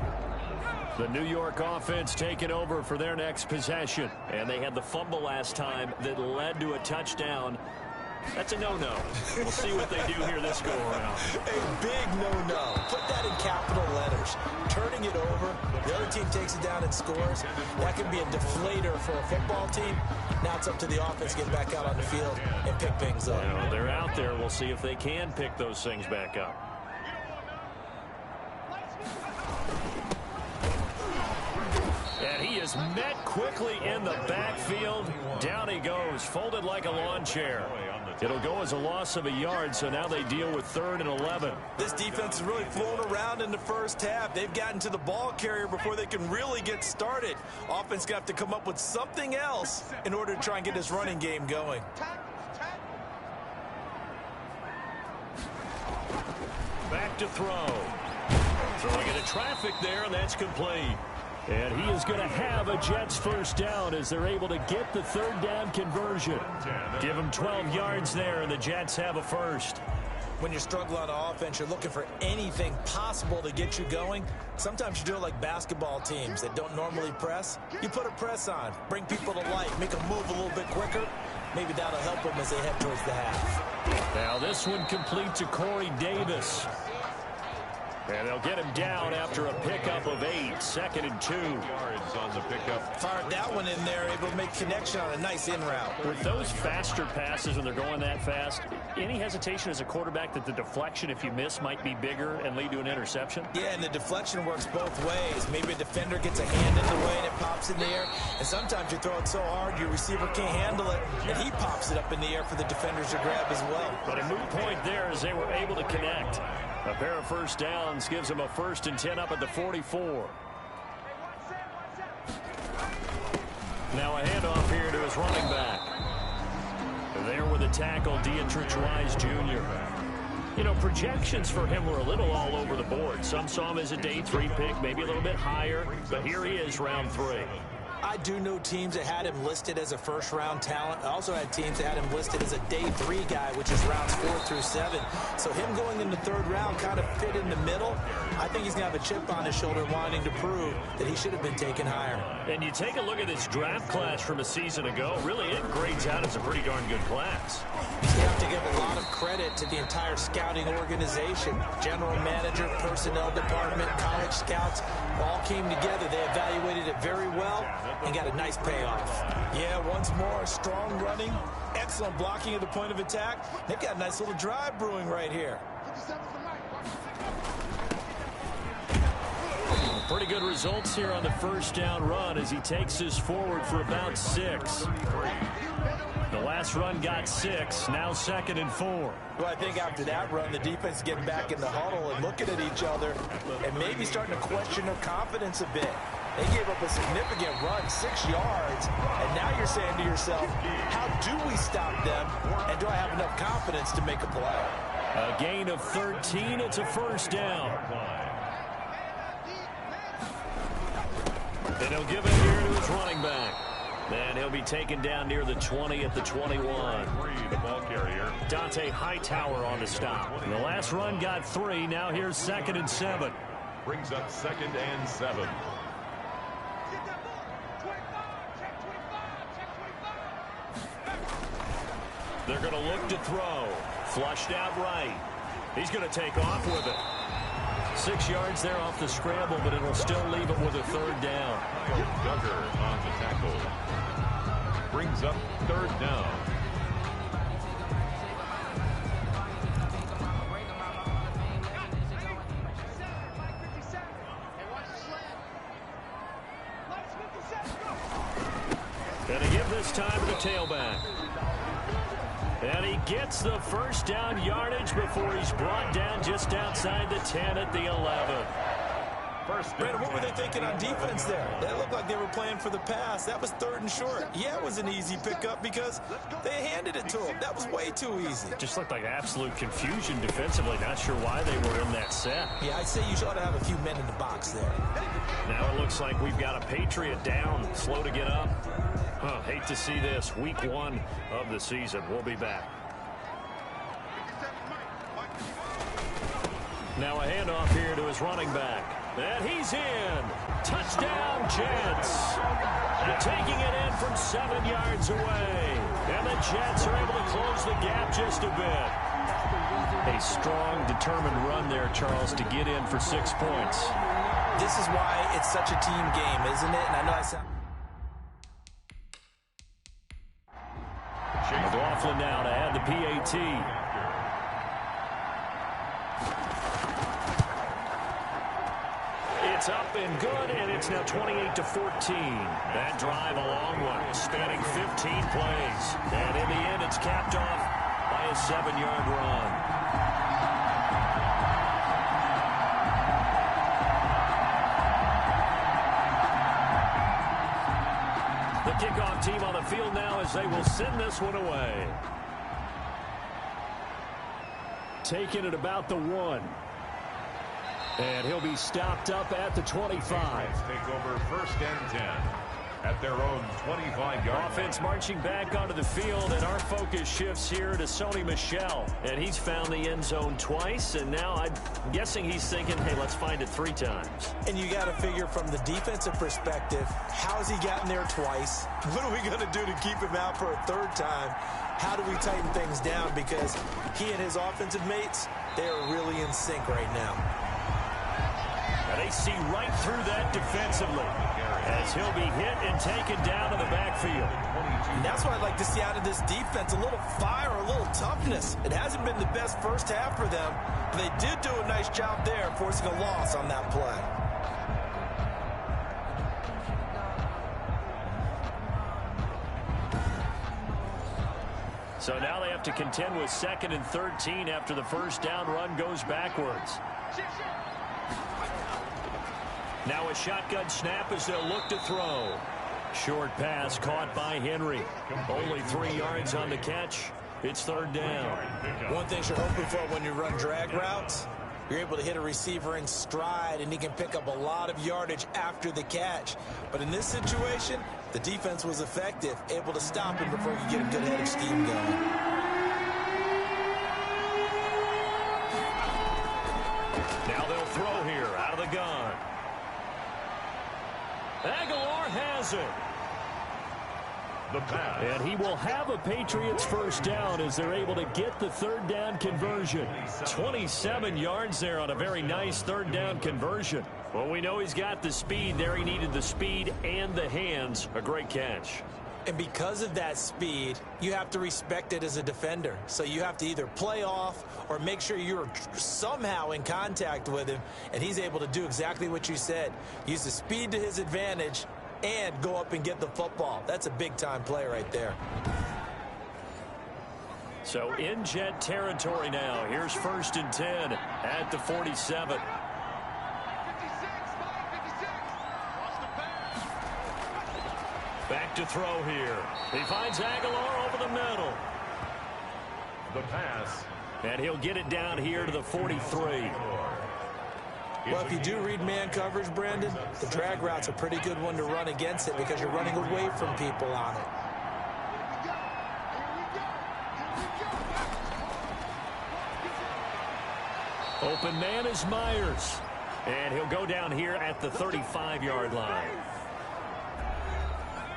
The New York offense taking over for their next possession. And they had the fumble last time that led to a touchdown. That's a no-no. We'll see what they do here this go-around. A big no-no. Put that in capital letters. Turning it over, the other team takes it down and scores. That can be a deflator for a football team. Now it's up to the offense to get back out on the field and pick things up. Well, they're out there. We'll see if they can pick those things back up. And he is met quickly in the backfield. Down he goes, folded like a lawn chair. It'll go as a loss of a yard, so now they deal with 3rd and 11. This defense is really flown around in the first half. They've gotten to the ball carrier before they can really get started. Offense got to come up with something else in order to try and get this running game going. Back to throw. Throwing into traffic there, and that's complete. And he is going to have a Jets first down as they're able to get the 3rd down conversion. Give them 12 yards there, and the Jets have a first. When you're struggling on offense, you're looking for anything possible to get you going. Sometimes you do it like basketball teams that don't normally press. You put a press on, bring people to life, make them move a little bit quicker. Maybe that'll help them as they head towards the half. Now this one complete to Corey Davis. And they'll get him down after a pickup of 8. 2nd and 2. Yards on the pickup. Fired that one in there, able to make connection on a nice in route. With those faster passes when they're going that fast, any hesitation as a quarterback that the deflection, if you miss, might be bigger and lead to an interception? Yeah, and the deflection works both ways. Maybe a defender gets a hand in the way and it pops in the air. And sometimes you throw it so hard your receiver can't handle it, and he pops it up in the air for the defenders to grab as well. But a moot point there as they were able to connect. A pair of first downs gives him a 1st and 10 up at the 44. Now a handoff here to his running back. There with a tackle, Dietrich Wise Jr. You know, projections for him were a little all over the board. Some saw him as a day 3 pick, maybe a little bit higher, but here he is, round 3. I do know teams that had him listed as a first-round talent. I also had teams that had him listed as a day 3 guy, which is rounds 4 through 7. So him going in the 3rd round kind of fit in the middle. I think he's going to have a chip on his shoulder wanting to prove that he should have been taken higher. And you take a look at this draft class from a season ago, really it grades out as a pretty darn good class. You have to give a lot of credit to the entire scouting organization. General manager, personnel department, college scouts all came together. They evaluated it very well and got a nice payoff. Yeah, once more, strong running, excellent blocking at the point of attack. They've got a nice little drive brewing right here. Pretty good results here on the first down run as he takes us forward for about 6. The last run got 6, now 2nd and 4. Well, I think after that run, the defense is getting back in the huddle and looking at each other and maybe starting to question their confidence a bit. They gave up a significant run, 6 yards, and now you're saying to yourself, how do we stop them, and do I have enough confidence to make a play? A gain of 13, it's a first down. And he'll give it here to his running back. And he'll be taken down near the 20 at the 21. The ball carrier. Dante Hightower on the stop. The last run got 3. Now here's 2nd and 7. Brings up 2nd and 7. They're going to look to throw. Flushed out right. He's going to take off with it. 6 yards there off the scramble, but it'll still leave him with a 3rd down. Duggar on the tackle. Brings up 3rd down. And he give this time to the tailback. And he gets the first down yardage before he's brought down just outside the 10 at the 11. Brandon, what were they thinking on defense there? That looked like they were playing for the pass. That was 3rd and short. Yeah, it was an easy pickup because they handed it to him. That was way too easy. Just looked like absolute confusion defensively. Not sure why they were in that set. Yeah, I'd say you ought to have a few men in the box there. Now it looks like we've got a Patriot down, slow to get up. Hate to see this. Week 1 of the season. We'll be back. Now a handoff here to his running back. And he's in. Touchdown, Jets. Taking it in from 7 yards away. And the Jets are able to close the gap just a bit. A strong, determined run there, Charles, to get in for 6 points. This is why it's such a team game, isn't it? And I know I sound... McLaughlin now to add the PAT. It's up and good, and it's now 28-14. That drive a long one, spanning 15 plays. And in the end, it's capped off by a 7-yard run. The kickoff team on the field now as they will send this one away. Taking it about the 1. And he'll be stopped up at the 25. Take over 1st and 10 at their own 25-yard. Offense marching back onto the field, and our focus shifts here to Sony Michel. And he's found the end zone twice, and now I'm guessing he's thinking, hey, let's find it 3 times. And you got to figure from the defensive perspective, how's he gotten there twice? What are we going to do to keep him out for a 3rd time? How do we tighten things down? Because he and his offensive mates, they are really in sync right now. And they see right through that defensively as he'll be hit and taken down to the backfield. And that's what I'd like to see out of this defense, a little fire, a little toughness. It hasn't been the best first half for them, but they did do a nice job there, forcing a loss on that play. So now they have to contend with 2nd and 13 after the first down run goes backwards. Now a shotgun snap as they'll look to throw. Short pass caught by Henry. Only 3 yards on the catch. It's 3rd down. One thing you're hoping for when you run drag routes, you're able to hit a receiver in stride, and he can pick up a lot of yardage after the catch. But in this situation, the defense was effective, able to stop him before you get a good head of steam going. Now they'll throw here. Aguilar has it. The pass. And he will have a Patriots first down as they're able to get the third down conversion. 27 yards there on a very nice third down conversion. Well, we know he's got the speed there. He needed the speed and the hands. A great catch. And because of that speed, you have to respect it as a defender. So you have to either play off or make sure you're somehow in contact with him. And he's able to do exactly what you said. Use the speed to his advantage and go up and get the football. That's a big-time play right there. So in Jet territory now. Here's 1st and 10 at the 47. Back to throw here. He finds Aguilar over the middle. The pass. And he'll get it down here to the 43. Well, if you do read man coverage, Brandon, the drag route's a pretty good one to run against it because you're running away from people on it. Open man is Myers. And he'll go down here at the 35-yard line.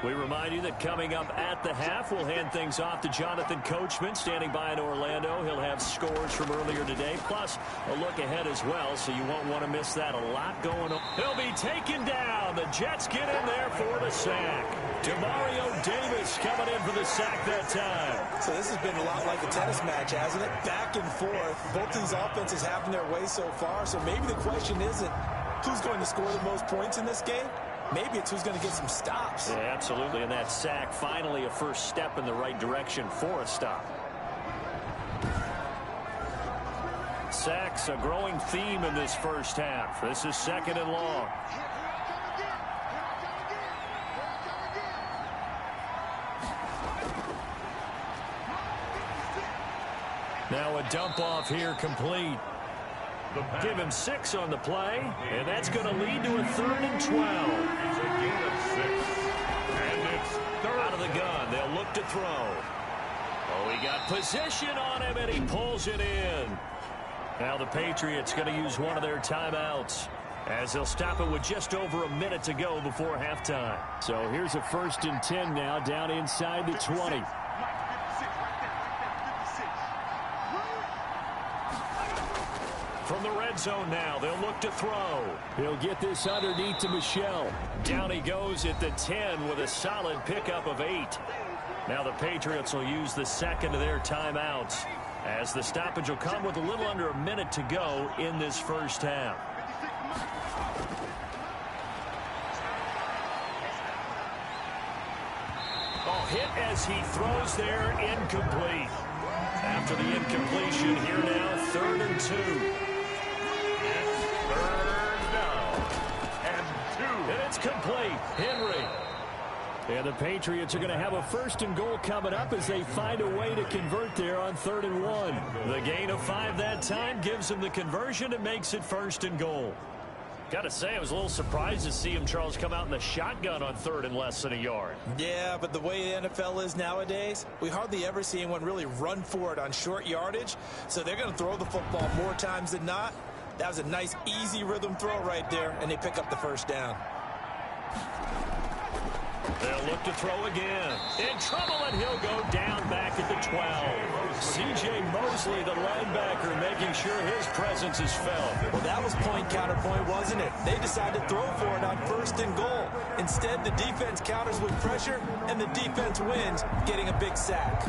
We remind you that coming up at the half, we'll hand things off to Jonathan Coachman, standing by in Orlando. He'll have scores from earlier today, plus a look ahead as well, so you won't want to miss that. A lot going on. He'll be taken down. The Jets get in there for the sack. Demario Davis coming in for the sack that time. So this has been a lot like a tennis match, hasn't it? Back and forth. Both these offenses having their way so far, so maybe the question isn't who's going to score the most points in this game. Maybe it's who's going to get some stops. Yeah, absolutely. And that sack, finally a first step in the right direction for a stop. Sacks, a growing theme in this first half. This is 2nd and long. Now a dump off here complete. Give him 6 on the play, and that's going to lead to a 3rd and 12. It's a gain of 6. And it's third. Out of the gun, they'll look to throw. Oh, he got position on him, and he pulls it in. Now the Patriots going to use one of their timeouts as they'll stop it with just over a minute to go before halftime. So here's a 1st and 10 now down inside the 20. From the red zone now, they'll look to throw. He'll get this underneath to Michel. Down he goes at the 10 with a solid pickup of 8. Now the Patriots will use the second of their timeouts as the stoppage will come with a little under a minute to go in this first half. Oh, hit as he throws there, incomplete. After the incompletion, here now, 3rd and 2. Third down and 2. And it's complete. Henry. And the Patriots are going to have a 1st and goal coming up as they find a way to convert there on 3rd and 1. The gain of 5 that time gives them the conversion and makes it 1st and goal. Got to say, I was a little surprised to see him, Charles, come out in the shotgun on 3rd and less than a yard. Yeah, but the way the NFL is nowadays, we hardly ever see anyone really run for it on short yardage. So they're going to throw the football more times than not. That was a nice, easy rhythm throw right there, and they pick up the first down. They'll look to throw again. In trouble, and he'll go down back at the 12. C.J. Mosley, the linebacker, making sure his presence is felt. Well, that was point counterpoint, wasn't it? They decided to throw for it on 1st and goal. Instead, the defense counters with pressure, and the defense wins, getting a big sack.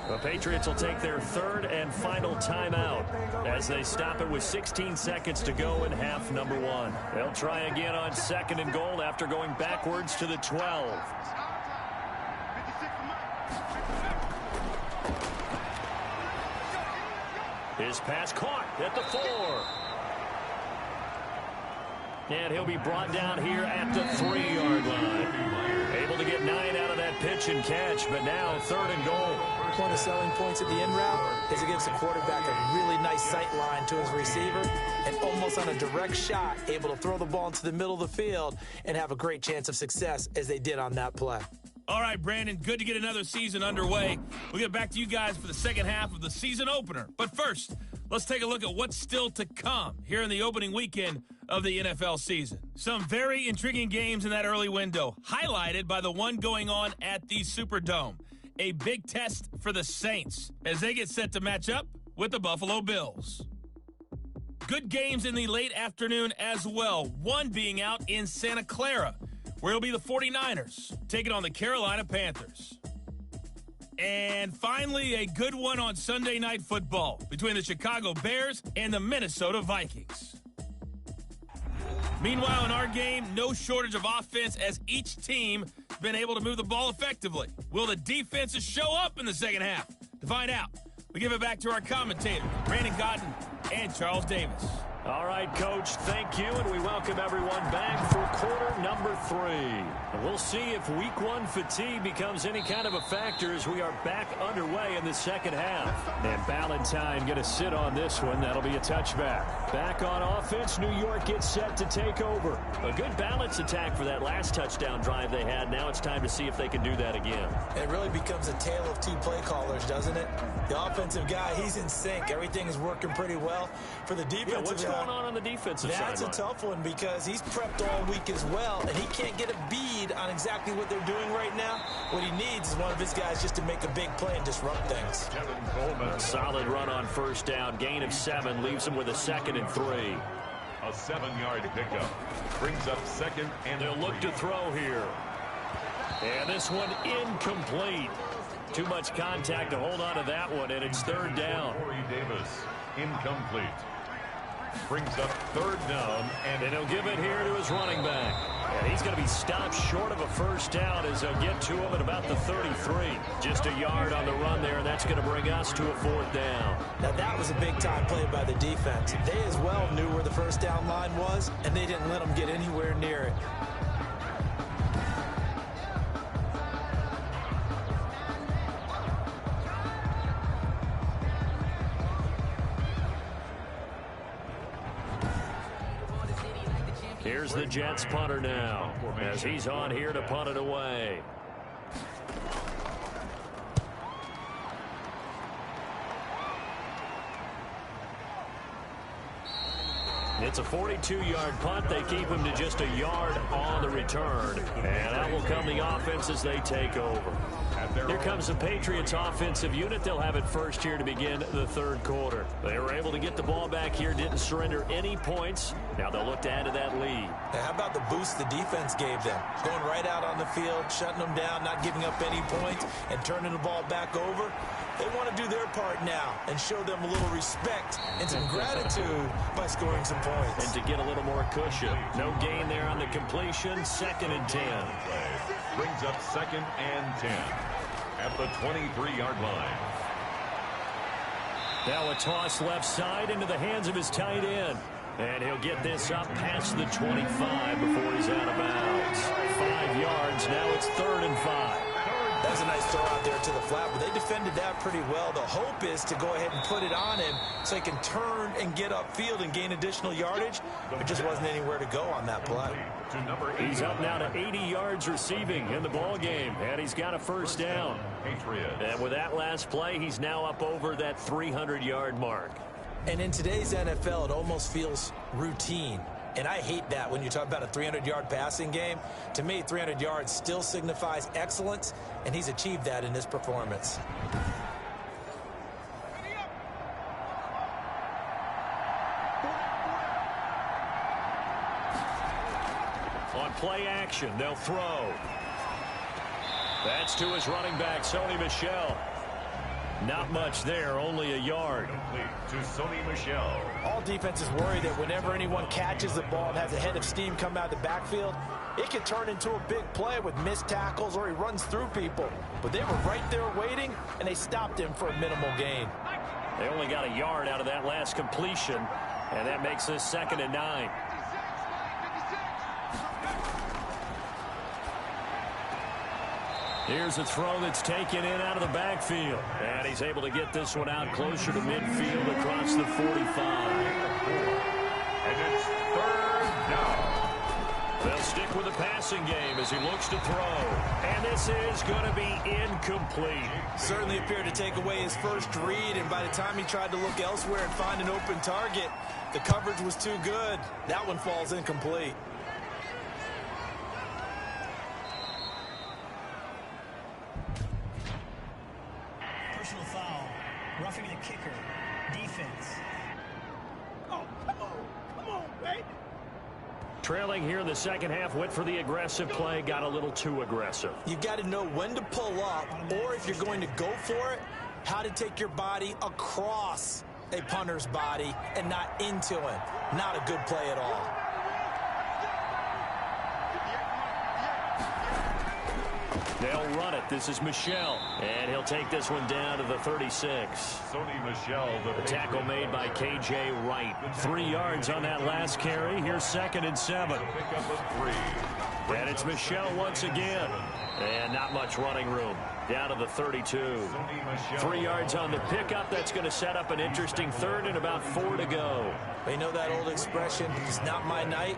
The Patriots will take their 3rd and final timeout as they stop it with 16 seconds to go in half number 1. They'll try again on 2nd and goal after going backwards to the 12. His pass caught at the 4. And he'll be brought down here at the 3-yard line. Able to get 9 out of that pitch and catch, but now 3rd and goal. One of the selling points at the end route is it gives the quarterback a really nice sight line to his receiver and almost on a direct shot able to throw the ball into the middle of the field and have a great chance of success as they did on that play. All right, Brandon, good to get another season underway. We'll get back to you guys for the second half of the season opener. But first, let's take a look at what's still to come here in the opening weekend of the NFL season. Some very intriguing games in that early window, highlighted by the one going on at the Superdome. A big test for the Saints as they get set to match up with the Buffalo Bills. Good games in the late afternoon as well, one being out in Santa Clara, where it'll be the 49ers taking on the Carolina Panthers. And finally, a good one on Sunday Night Football between the Chicago Bears and the Minnesota Vikings. Meanwhile, in our game, no shortage of offense as each team has been able to move the ball effectively. Will the defenses show up in the second half? To find out, we give it back to our commentators, Brandon Godden and Charles Davis. All right, Coach, thank you, and we welcome everyone back for quarter number 3. And we'll see if week 1 fatigue becomes any kind of a factor as we are back underway in the second half. And Ballantyne going to sit on this one. That'll be a touchback. Back on offense, New York gets set to take over. A good balance attack for that last touchdown drive they had. Now it's time to see if they can do that again. It really becomes a tale of two play callers, doesn't it? The offensive guy, he's in sync. Everything is working pretty well. For the defensive what's guy, going on the defensive side? That's a tough one because he's prepped all week as well, and he can't get a bead on exactly what they're doing right now. What he needs is one of his guys just to make a big play and disrupt things. A solid run on first down. Gain of 7 leaves him with a 2nd and 3. A 7-yard pickup brings up 2nd and They'll look to throw here. And this one incomplete. Too much contact to hold on to that one, and it's 3rd down. Corey Davis, incomplete. Brings up 3rd down, and he'll give it here to his running back. And he's going to be stopped short of a first down as they'll get to him at about the 33. Just a yard on the run there, and that's going to bring us to a 4th down. Now that was a big-time play by the defense. They as well knew where the first down line was, and they didn't let them get anywhere near it. Here's the Jets punter now, as he's on here to punt it away. It's a 42-yard punt. They keep him to just a yard on the return. And out will come the offense as they take over. Here comes the Patriots offensive unit. They'll have it first here to begin the 3rd quarter. They were able to get the ball back here, didn't surrender any points. Now they'll look to add to that lead. Now how about the boost the defense gave them? Going right out on the field, shutting them down, not giving up any points, and turning the ball back over. They want to do their part now and show them a little respect and some gratitude by scoring some points. And to get a little more cushion. No gain there on the completion. 2nd and 10. Brings up 2nd and 10 at the 23-yard line. Now a toss left side into the hands of his tight end. And he'll get this up past the 25 before he's out of bounds. 5 yards. Now it's 3rd and 5. That was a nice throw out there to the flat, but they defended that pretty well. The hope is to go ahead and put it on him so he can turn and get upfield and gain additional yardage. There just wasn't anywhere to go on that play. He's up now to 80 yards receiving in the ball game, and he's got a first down. And with that last play, he's now up over that 300-yard mark. And in today's NFL, it almost feels routine. And I hate that when you talk about a 300-yard passing game. To me, 300 yards still signifies excellence, and he's achieved that in this performance. On play action, they'll throw. That's to his running back, Sony Michel. Not much there, only a yard. To Sony Michel. All defenses worry that whenever anyone catches the ball and has a head of steam come out of the backfield, it can turn into a big play with missed tackles or he runs through people. But they were right there waiting, and they stopped him for a minimal gain. They only got a yard out of that last completion, and that makes this 2nd and 9. Here's a throw that's taken in out of the backfield. And he's able to get this one out closer to midfield across the 45. And it's 3rd down. They'll stick with the passing game as he looks to throw. And this is going to be incomplete. Certainly appeared to take away his first read, and by the time he tried to look elsewhere and find an open target, the coverage was too good. That one falls incomplete. Personal foul. Roughing the kicker. Defense. Oh, come on, baby. Trailing here in the second half, went for the aggressive play, got a little too aggressive. You've got to know when to pull up, or if you're going to go for it, how to take your body across a punter's body and not into him. Not a good play at all. They'll run it. This is Michel, and he'll take this one down to the 36. Sony Michel, The tackle made by K.J. Wright. 3 yards on that last carry. Here's 2nd and 7. pick up a 3. And it's Michel once again. And not much running room. Down to the 32. 3 yards on the pickup. That's going to set up an interesting 3rd and about 4 to go. They know that old expression, it's not my night.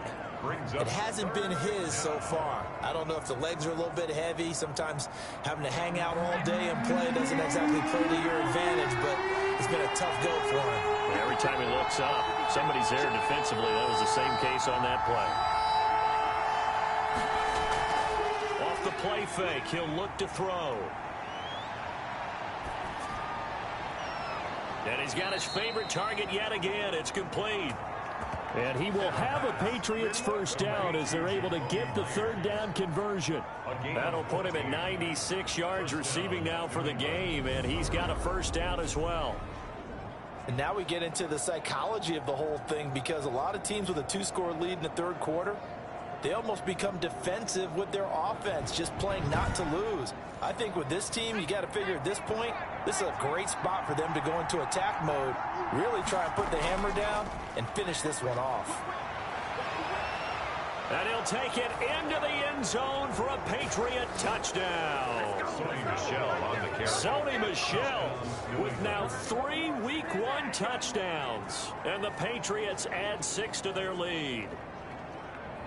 It hasn't been his so far. I don't know if the legs are a little bit heavy. Sometimes having to hang out all day and play doesn't exactly play to your advantage, but it's been a tough go for him. Every time he looks up, somebody's there defensively. That was the same case on that play. Off the play fake, he'll look to throw. And he's got his favorite target yet again. It's complete. And he will have a Patriots first down as they're able to get the 3rd down conversion. That'll put him at 96 yards receiving now for the game, and he's got a first down as well. And now we get into the psychology of the whole thing, because a lot of teams with a 2-score lead in the 3rd quarter, they almost become defensive with their offense, just playing not to lose. I think with this team, you got to figure at this point, this is a great spot for them to go into attack mode, really try and put the hammer down and finish this one off. And he'll take it into the end zone for a Patriot touchdown. Sony Michel on the carry. Sony Michel with now 3 Week 1 touchdowns. And the Patriots add 6 to their lead.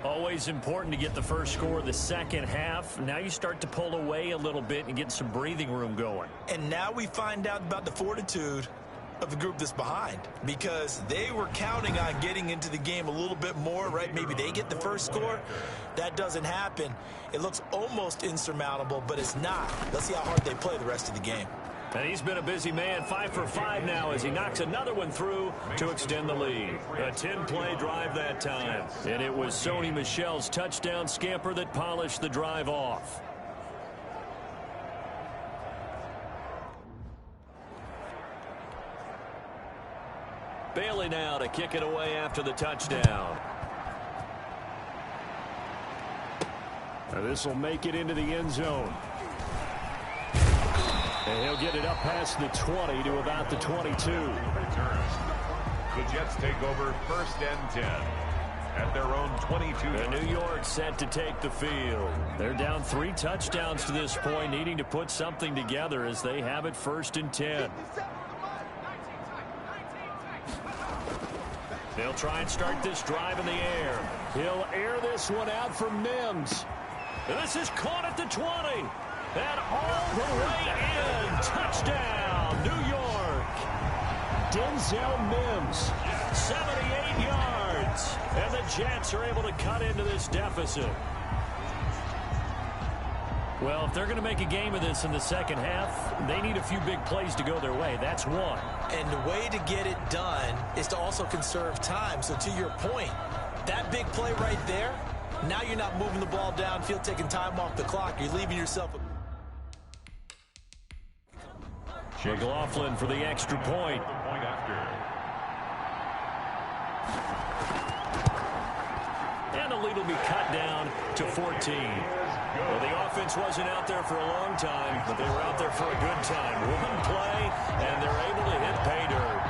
Always important to get the first score of the second half. Now you start to pull away a little bit and get some breathing room going. And now we find out about the fortitude of the group that's behind, because they were counting on getting into the game a little bit more, right? Maybe they get the first score. That doesn't happen. It looks almost insurmountable, but it's not. Let's see how hard they play the rest of the game. And he's been a busy man, 5 for 5 now as he knocks another one through to extend the lead. A 10-play drive that time. And it was Sony Michel's touchdown scamper that polished the drive off. Bailey now to kick it away after the touchdown. This will make it into the end zone. And he'll get it up past the 20 to about the 22. The Jets take over 1st and 10 at their own 22. And New York set to take the field. They're down 3 touchdowns to this point, needing to put something together as they have it 1st and 10. They'll try and start this drive in the air. He'll air this one out for Mims. And this is caught at the 20. And all the way in. Touchdown, New York. Denzel Mims, 78 yards. And the Jets are able to cut into this deficit. Well, if they're going to make a game of this in the second half, they need a few big plays to go their way. That's one. And the way to get it done is to also conserve time. So to your point, that big play right there, now you're not moving the ball downfield, taking time off the clock. You're leaving yourself a... McLaughlin for the extra point. And the lead will be cut down to 14. Well, the offense wasn't out there for a long time, but they were out there for a good time. One play, and they're able to hit pay dirt.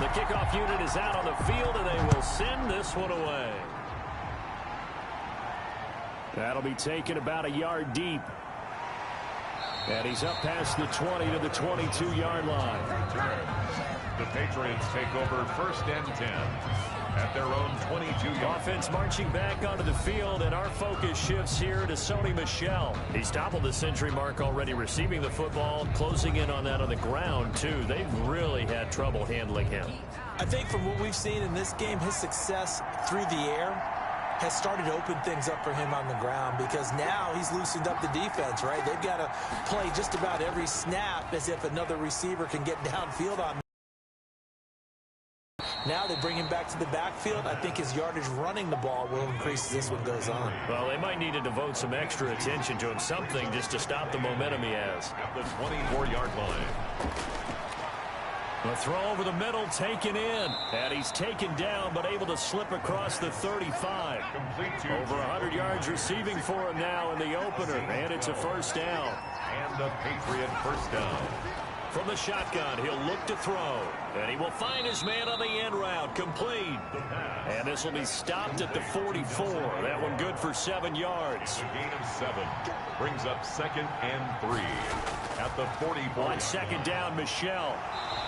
The kickoff unit is out on the field, and they will send this one away. That'll be taken about a yard deep. And he's up past the 20 to the 22-yard line. The Patriots take over first and 10 at their own 22-yard. Offense marching back onto the field, and our focus shifts here to Sony Michel. He's toppled the century mark already receiving the football, closing in on that on the ground, too. They've really had trouble handling him. I think from what we've seen in this game, his success through the air has started to open things up for him on the ground, because now he's loosened up the defense, right? They've got to play just about every snap as if another receiver can get downfield on him. Now they bring him back to the backfield. I think his yardage running the ball will increase as this one goes on. Well, they might need to devote some extra attention to him, something just to stop the momentum he has. At the 24-yard line. The throw over the middle, taken in. And he's taken down, but able to slip across the 35. Over 100 yards receiving for him now in the opener. And it's a first down. And a Patriot first down. From the shotgun, he'll look to throw. And he will find his man on the end route, complete. And this will be stopped at the 44. That one good for 7 yards. A gain of 7. Brings up 2nd and 3. At the 44. On second down, Michel.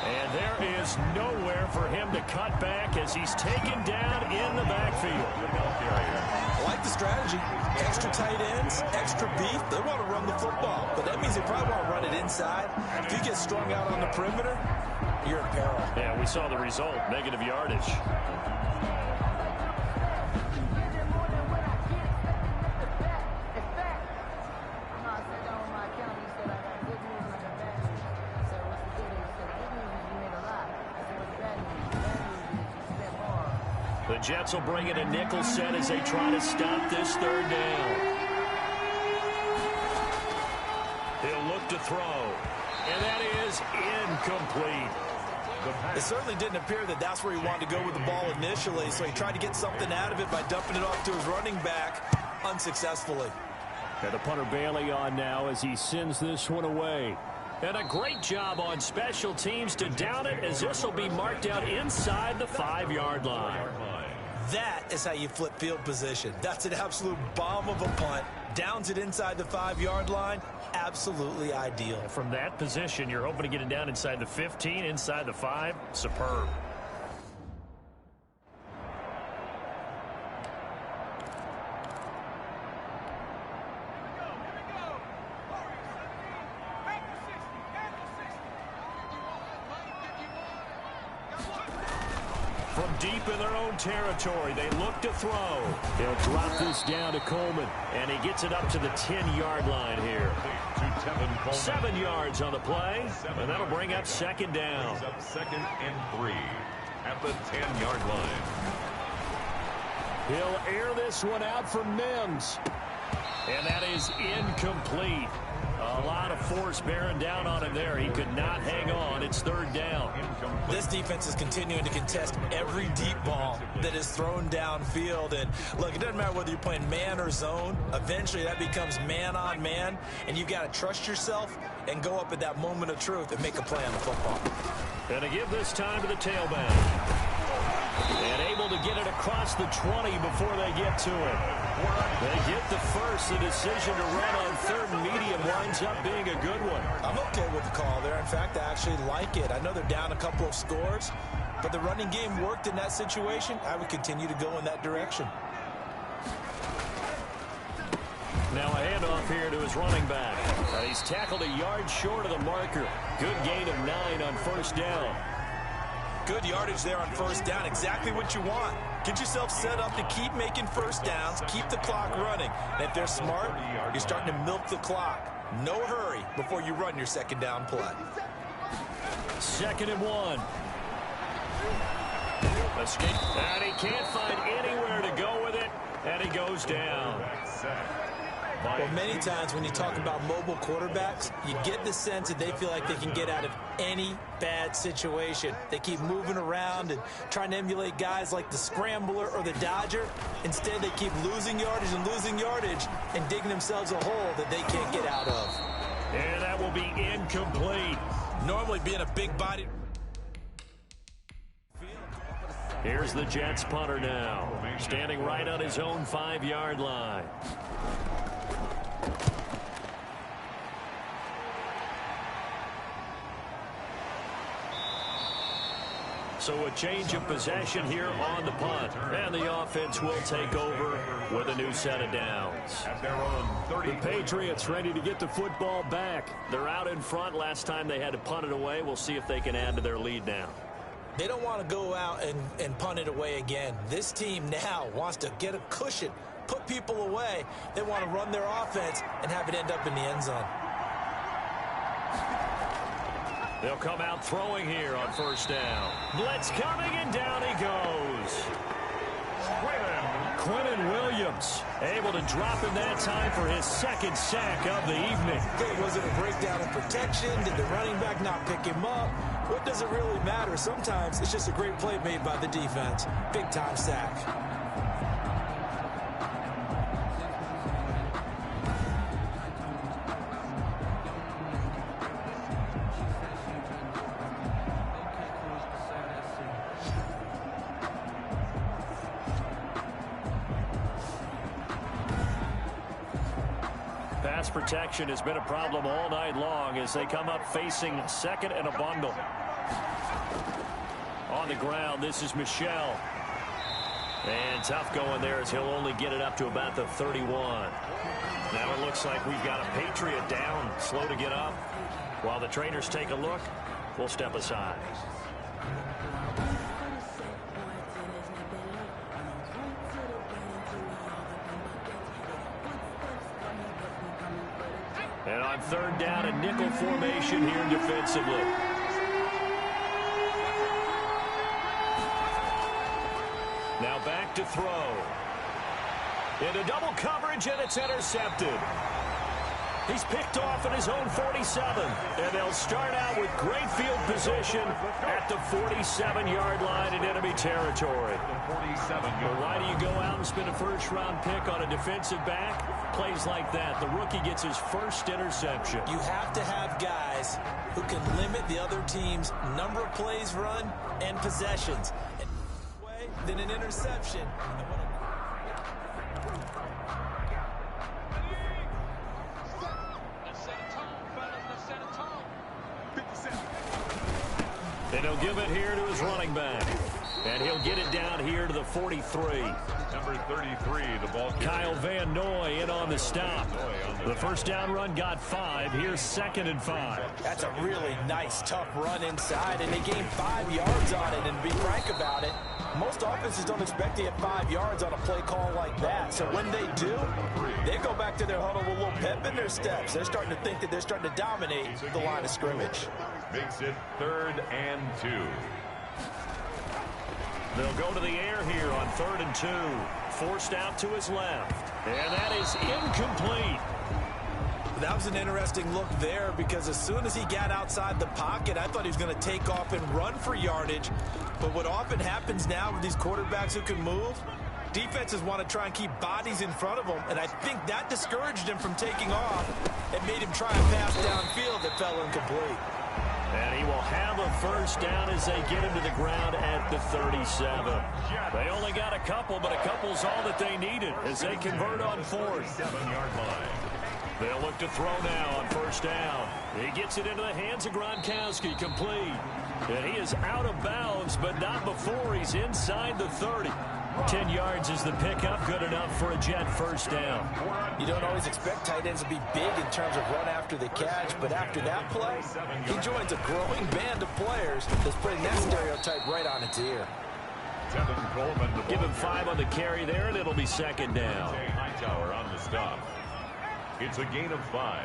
And there is nowhere for him to cut back as he's taken down in the backfield. I like the strategy. Extra tight ends, extra beef. They want to run the football, but that means they probably want to run it inside. If you get strung out on the perimeter, you're in peril. Yeah, we saw the result, negative yardage. The Jets will bring in a nickel set as they try to stop this third down. He'll look to throw. And that is incomplete. It certainly didn't appear that that's where he wanted to go with the ball initially, so he tried to get something out of it by dumping it off to his running back unsuccessfully. And the punter Bailey on now as he sends this one away. And a great job on special teams to down it, as this will be marked out inside the 5-yard line. That is how you flip field position. That's an absolute bomb of a punt. Downs it inside the 5-yard line. Absolutely ideal. From that position, you're hoping to get it down inside the 15, inside the 5. Superb. From deep in their own territory, they look to throw. He'll drop this down to Coleman, and he gets it up to the 10-yard line here. 7 yards on the play, and that'll bring up second down. Brings up 2nd and 3 at the 10-yard line. He'll air this one out for Mims, and that is incomplete. A lot of force bearing down on him there. He could not hang on. It's third down. This defense is continuing to contest every deep ball that is thrown downfield. And look, it doesn't matter whether you're playing man or zone. Eventually that becomes man on man, and you've got to trust yourself and go up at that moment of truth and make a play on the football. And to give this time to the tailback. And able to get it across the 20 before they get to it. They get the first. The decision to run on third and medium winds up being a good one. I'm okay with the call there. In fact, I actually like it. I know they're down a couple of scores, but the running game worked in that situation. I would continue to go in that direction. Now a handoff here to his running back. He's tackled a yard short of the marker. Good gain of 9 on first down. Good yardage there on first down. Exactly what you want. Get yourself set up to keep making first downs, keep the clock running. And if they're smart, you're starting to milk the clock. No hurry before you run your second down play. 2nd and 1. Escape. And he can't find anywhere to go with it. And he goes down. Well, many times when you talk about mobile quarterbacks, you get the sense that they feel like they can get out of any bad situation. They keep moving around and trying to emulate guys like the scrambler or the dodger. Instead, they keep losing yardage and digging themselves a hole that they can't get out of. And that will be incomplete. Normally being a big body. Here's the Jets punter now, standing right on his own 5-yard line. So a change of possession here on the punt. And the offense will take over with a new set of downs. At their own 30. The Patriots ready to get the football back. They're out in front. Last time they had to punt it away. We'll see if they can add to their lead now. They don't want to go out and punt it away again. This team now wants to get a cushion, put people away. They want to run their offense and have it end up in the end zone. They'll come out throwing here on first down. Blitz coming, and down he goes. Quentin Williams able to drop in that time for his second sack of the evening. Was it a breakdown in protection? Did the running back not pick him up? What does it really matter? Sometimes it's just a great play made by the defense. Big-time sack. Pass protection has been a problem all night long as they come up facing second and a bundle. On the ground, this is Michel. And tough going there as he'll only get it up to about the 31. Now it looks like we've got a Patriot down, slow to get up. While the trainers take a look, we'll step aside. And on third down, a nickel formation here defensively. Now back to throw. Into double coverage, and it's intercepted. He's picked off at his own 47. And they'll start out with great field position at the 47-yard line in enemy territory. Well, why do you go out and spend a first-round pick on a defensive back? Plays like that. The rookie gets his first interception. You have to have guys who can limit the other team's number of plays run and possessions. And than an interception. And he'll give it here to his running back. And he'll get it down here to the 43. Number 33, the ball carrier. Kyle Van Noy in on the stop. The first down run got 5. Here's 2nd and 5. That's a really nice, tough run inside, and they gained 5 yards on it. And to be frank about it, most offenses don't expect to get 5 yards on a play call like that. So when they do, they go back to their huddle with a little pep in their steps. They're starting to think that they're starting to dominate the line of scrimmage. Makes it 3rd and 2. They'll go to the air here on 3rd and 2. Forced out to his left. And that is incomplete. That was an interesting look there because as soon as he got outside the pocket, I thought he was going to take off and run for yardage. But what often happens now with these quarterbacks who can move, defenses want to try and keep bodies in front of them, and I think that discouraged him from taking off and made him try and pass downfield that fell incomplete. And he will have a first down as they get him to the ground at the 37. They only got a couple, but a couple's all that they needed as they convert on 4th. 7-yard line. They'll look to throw now on first down. He gets it into the hands of Gronkowski, complete. And he is out of bounds, but not before he's inside the 30. 10 yards is the pickup, good enough for a Jet first down. You don't always expect tight ends to be big in terms of run after the catch, but after that play, he joins a growing band of players that's putting that stereotype right on its ear. Tevin Coleman, Give him 5 on the carry there, and it'll be 2nd down. Hightower on the stop. It's a gain of 5.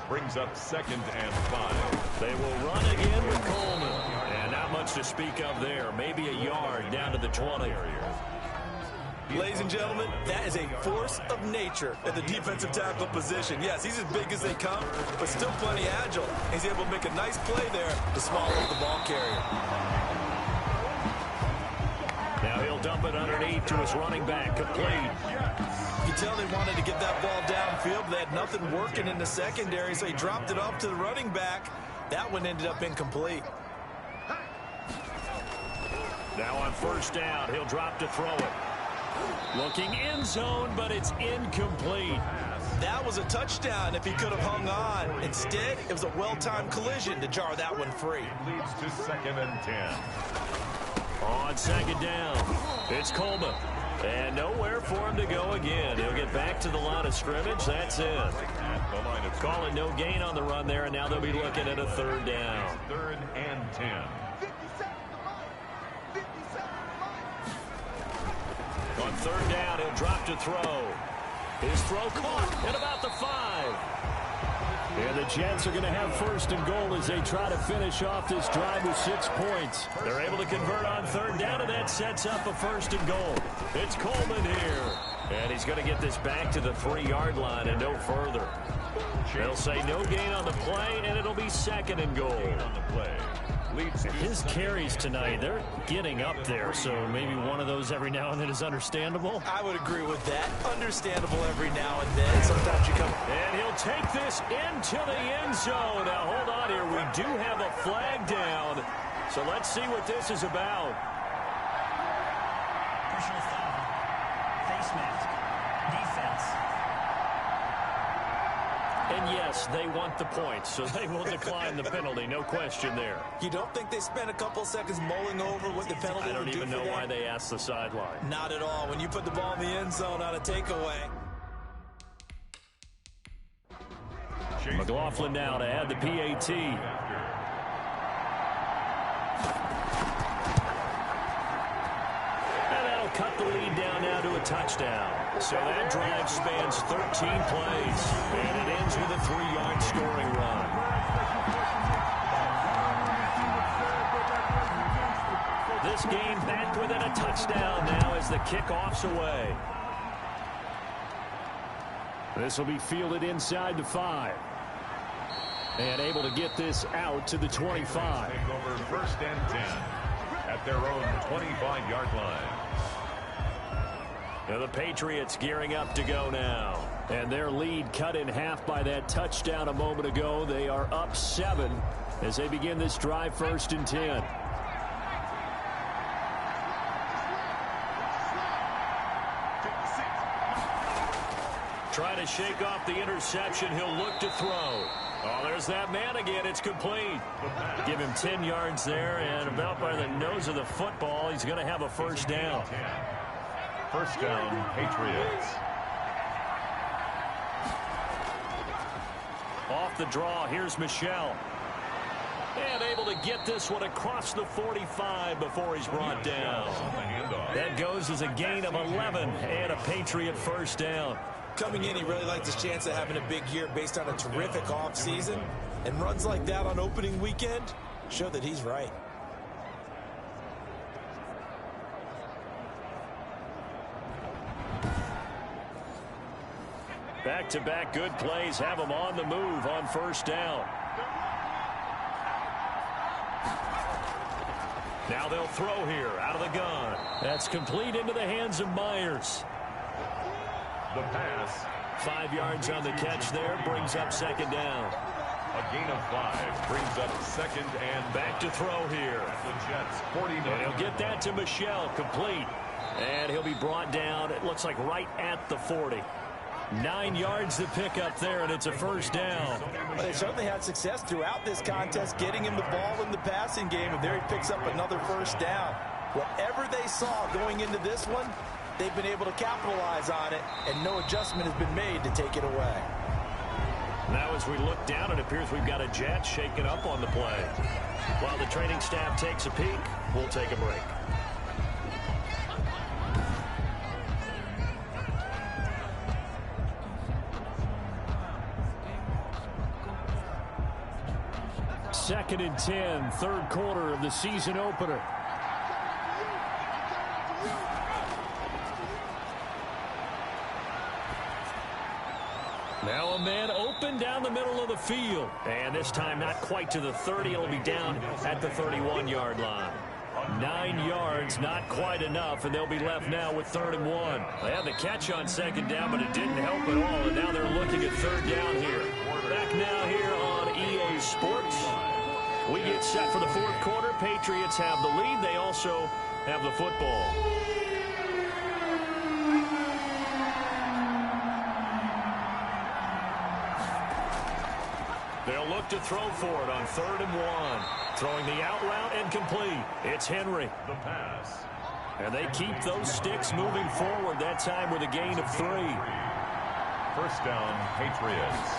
Brings up 2nd and 5. They will run again with Coleman. And not much to speak of there. Maybe a yard down to the 20. Ladies and gentlemen, that is a force of nature at the defensive tackle position. Yes, he's as big as they come, but still plenty agile. He's able to make a nice play there to swallow the ball carrier. Now he'll dump it underneath to his running back, complete. You can tell they wanted to get that ball downfield. They had nothing working in the secondary, so he dropped it off to the running back. That one ended up incomplete. Now on first down, he'll drop to throw it. Looking end zone, but it's incomplete. That was a touchdown if he could have hung on. Instead, it was a well-timed collision to jar that one free. Leads to 2nd and 10. On second down, it's Coleman. And nowhere for him to go again. He'll get back to the line of scrimmage. That's it. Calling no gain on the run there, and now they'll be looking at a third down. 3rd and 10. On third down, he'll drop to throw. His throw caught at about the 5. And the Jets are going to have 1st and goal as they try to finish off this drive with 6 points. They're able to convert on third down, and that sets up a 1st and goal. It's Coleman here. And he's going to get this back to the 3-yard line and no further. They'll say no gain on the play, and it'll be 2nd and goal. On the play. His carries tonight, they're getting up there, so maybe one of those every now and then is understandable. I would agree with that. Understandable every now and then. Sometimes you come. And he'll take this into the end zone. Now, hold on here. We do have a flag down, so let's see what this is about. Personal foul. Face mask. Defense. And yes, they want the points, so they will decline the penalty. No question there. You don't think they spent a couple seconds mulling over what the penalty I don't would do even for know them? why they asked the sideline. Not at all. When you put the ball in the end zone on a takeaway. McLaughlin now to add the PAT. And that'll cut the lead down now to a touchdown. So that drive spans 13 plays. And it ends with a 3-yard scoring run. This game back within a touchdown now as the kickoff's away. This will be fielded inside the 5. And able to get this out to the 25. Take over 1st and 10 at their own 25-yard line. Now the Patriots gearing up to go now. And their lead cut in half by that touchdown a moment ago. They are up 7 as they begin this drive 1st and 10. Trying to shake off the interception. He'll look to throw. Oh, there's that man again. It's complete. Give him 10 yards there, and about by the nose of the football, he's going to have a 1st down. 1st down, Patriots. Off the draw, here's Michel. And able to get this one across the 45 before he's brought down. That goes as a gain of 11 and a Patriot 1st down. Coming in, he really liked his chance of having a big year based on a terrific offseason. And runs like that on opening weekend show that he's right. Back-to-back good plays have him on the move on 1st down. Now they'll throw here out of the gun. That's complete into the hands of Myers. The pass. 5 yards on the catch there, brings up 2nd down. A gain of 5 brings up 2nd and Back to throw here. the Jets 49. And he'll get that to Michel, complete. And he'll be brought down, it looks like right at the 40. 9 yards to pick up there, and it's a 1st down. Well, they certainly had success throughout this contest, getting him the ball in the passing game, and there he picks up another 1st down. Whatever they saw going into this one, they've been able to capitalize on it, and no adjustment has been made to take it away. Now as we look down, it appears we've got a Jet shaking up on the play. While the training staff takes a peek, we'll take a break. Second and 10, 3rd quarter of the season opener. Now a man open down the middle of the field. And this time not quite to the 30. It'll be down at the 31-yard line. 9 yards, not quite enough, and they'll be left now with 3rd and 1. They had the catch on 2nd down, but it didn't help at all, and now they're looking at 3rd down here. Back now here on EA Sports. We get set for the 4th quarter. Patriots have the lead. They also have the football. They'll look to throw for it on 3rd and 1. Throwing the out route and complete. It's Henry. The pass. And they keep those sticks moving forward, that time with a gain of 3. First down, Patriots.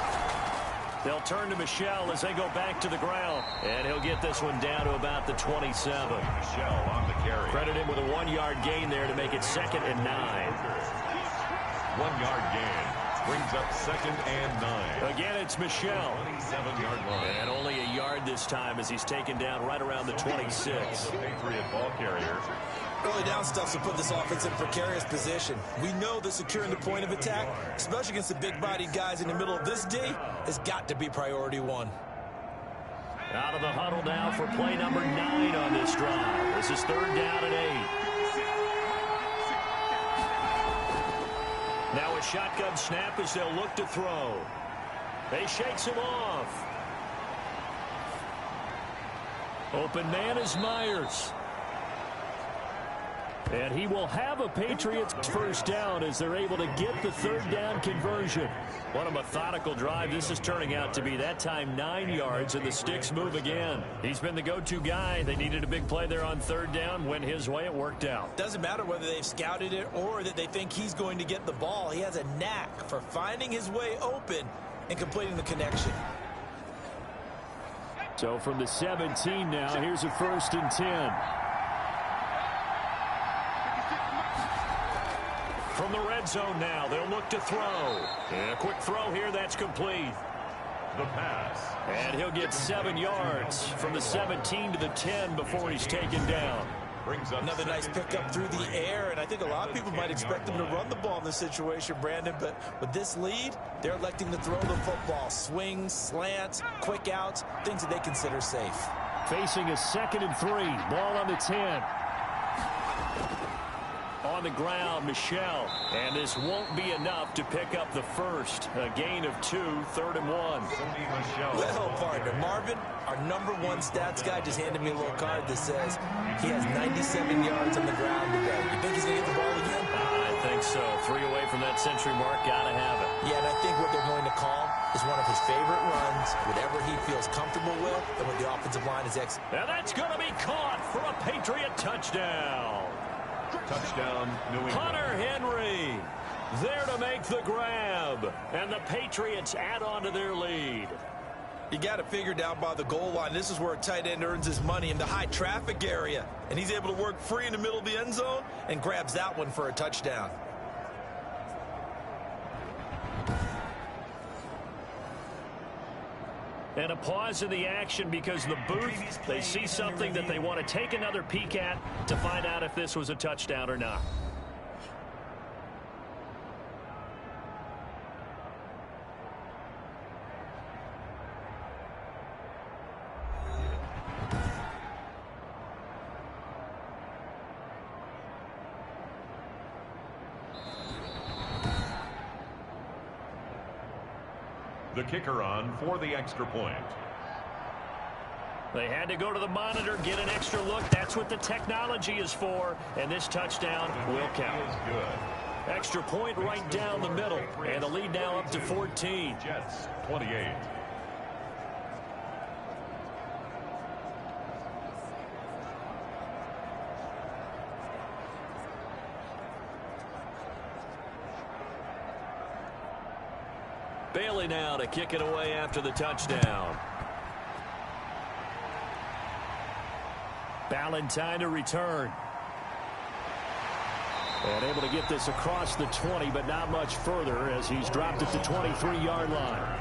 They'll turn to Michel as they go back to the ground. And he'll get this one down to about the 27. Michel on the carry. Credit him with a 1-yard gain there to make it 2nd and 9. 1-yard gain. Brings up 2nd and 9. Again, it's Michel. 27-yard line. And only a yard this time as he's taken down right around the 26. The Patriot ball carrier. Early down stuff to put this offense in precarious position. We know that securing the point of attack, especially against the big-bodied guys in the middle of this D, has got to be priority 1. Out of the huddle now for play number 9 on this drive. This is 3rd down and 8. Now a shotgun snap as they'll look to throw. They shakes him off. Open man is Myers. And he will have a Patriots first down as they're able to get the 3rd down conversion. What a methodical drive this is turning out to be. That time 9 yards, and the sticks move again. He's been the go-to guy. They needed a big play there on 3rd down. Went his way. It worked out. Doesn't matter whether they've scouted it or that they think he's going to get the ball. He has a knack for finding his way open and completing the connection. So from the 17 now, here's a 1st and 10. From the red zone now, they'll look to throw. And a quick throw here, that's complete. The pass. And he'll get 7 yards from the 17 to the 10 before he's taken down. Brings up another nice pickup through the air, and I think a lot of people might expect him to run the ball in this situation, Brandon, but with this lead, they're electing to throw the football. Swings, slants, quick outs, things that they consider safe. Facing a 2nd and 3. Ball on the 10. On the ground, Michel. And this won't be enough to pick up the first. A gain of 2, 3rd and 1. Well, partner, Marvin, our #1 stats guy, just handed me a little card that says he has 97 yards on the ground today. You think he's going to get the ball again? I think so. 3 away from that century mark. Got to have it. Yeah, and I think what they're going to call is one of his favorite runs, whatever he feels comfortable with, and what the offensive line is executing. And that's going to be caught for a Patriot touchdown. Touchdown, New England. Hunter Henry there to make the grab. And the Patriots add on to their lead. You got to figure down by the goal line. This is where a tight end earns his money, in the high traffic area. And he's able to work free in the middle of the end zone and grabs that one for a touchdown. And a pause in the action because the booth, they see something that they want to take another peek at to find out if this was a touchdown or not. The kicker on for the extra point. They had to go to the monitor, get an extra look. That's what the technology is for. And this touchdown will count. Good. Extra point right down the middle. And the lead now up to 14. Jets, 28. Bailey now to kick it away after the touchdown. Ballantyne to return. And able to get this across the 20, but not much further as he's dropped at the 23-yard line.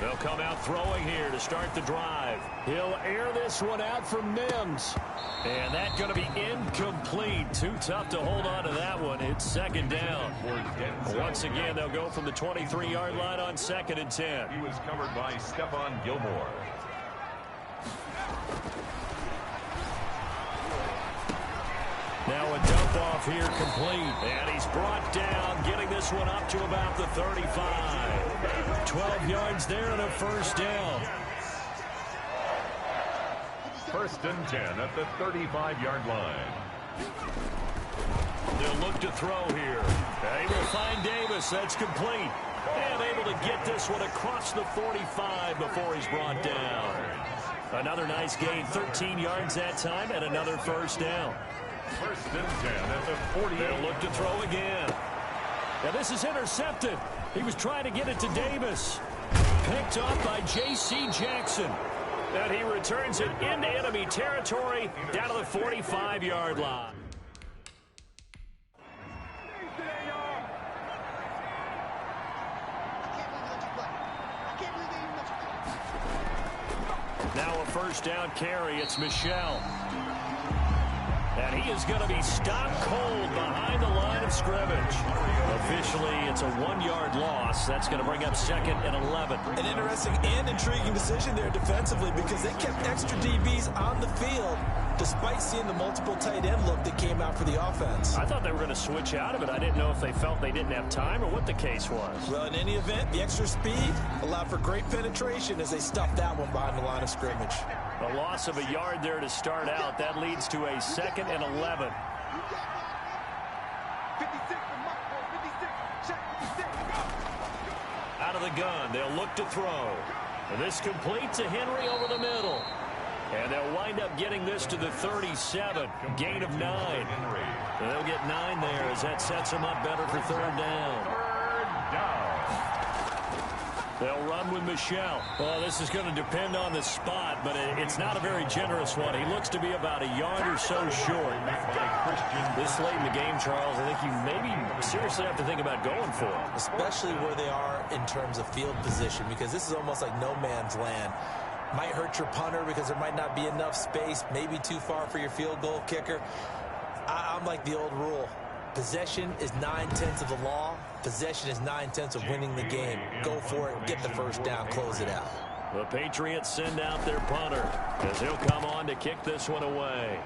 They'll come out throwing here to start the drive. He'll air this one out for Mims. And that's going to be incomplete. Too tough to hold on to that one. It's 2nd down. Once again, they'll go from the 23-yard line on 2nd and 10. He was covered by Stephon Gilmore. Now a double tip-off here complete. And he's brought down, getting this one up to about the 35. 12 yards there and a first down. First and 10 at the 35-yard line. They'll look to throw here. They will find Davis. That's complete. And able to get this one across the 45 before he's brought down. Another nice gain, 13 yards that time, and another first down. First and 10 at the 40. They'll look to throw again. Now this is intercepted. He was trying to get it to Davis. Picked off by J.C. Jackson. And he returns it into enemy territory down to the 45-yard line. Now a first down carry. It's Michel. And he is going to be stopped cold behind the line of scrimmage. Officially, it's a 1-yard loss. That's going to bring up 2nd and 11. An interesting and intriguing decision there defensively because they kept extra DBs on the field despite seeing the multiple tight end look that came out for the offense. I thought they were going to switch out of it. I didn't know if they felt they didn't have time or what the case was. Well, in any event, the extra speed allowed for great penetration as they stuffed that one behind the line of scrimmage. A loss of a yard there to start out. That leads to a 2nd and 11. Out of the gun, they'll look to throw. And this complete to Henry over the middle. And they'll wind up getting this to the 37. Gain of 9. And they'll get 9 there as that sets them up better for 3rd down. Third down. They'll run with Michel. Well, this is going to depend on the spot, but it's not a very generous one. He looks to be about a yard or so short. This late in the game, Charles, I think you maybe seriously have to think about going for it. Especially where they are in terms of field position, because this is almost like no man's land. Might hurt your punter because there might not be enough space, maybe too far for your field goal kicker. I'm like the old rule. Possession is 9/10 of the law. Possession is 9/10 of winning the game. Go for it, get the first down, close it out. The Patriots send out their punter as he'll come on to kick this one away.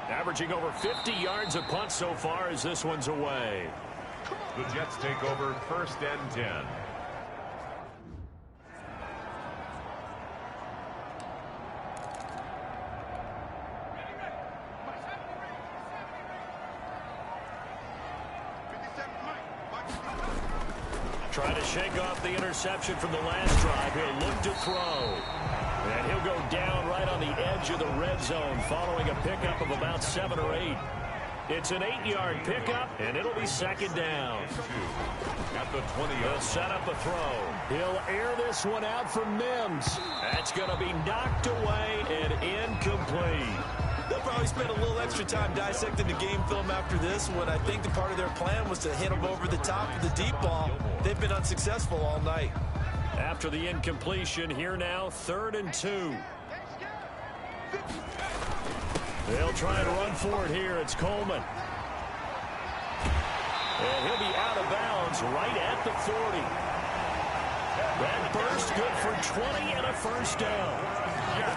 Averaging over 50 yards a punt so far as this one's away. The Jets take over 1st and 10. Trying to shake off the interception from the last drive. He'll look to throw. And he'll go down right on the edge of the red zone following a pickup of about 7 or 8. It's an 8-yard pickup, and it'll be 2nd down. At the 20. They'll set up a throw. He'll air this one out for Mims. That's going to be knocked away and incomplete. They'll probably spend a little extra time dissecting the game film after this one. I think the part of their plan was to hit them over the top of the deep ball. They've been unsuccessful all night. After the incompletion, here now, 3rd and 2. They'll try and run for it here. It's Coleman. And he'll be out of bounds right at the 40. That burst good for 20 and a first down.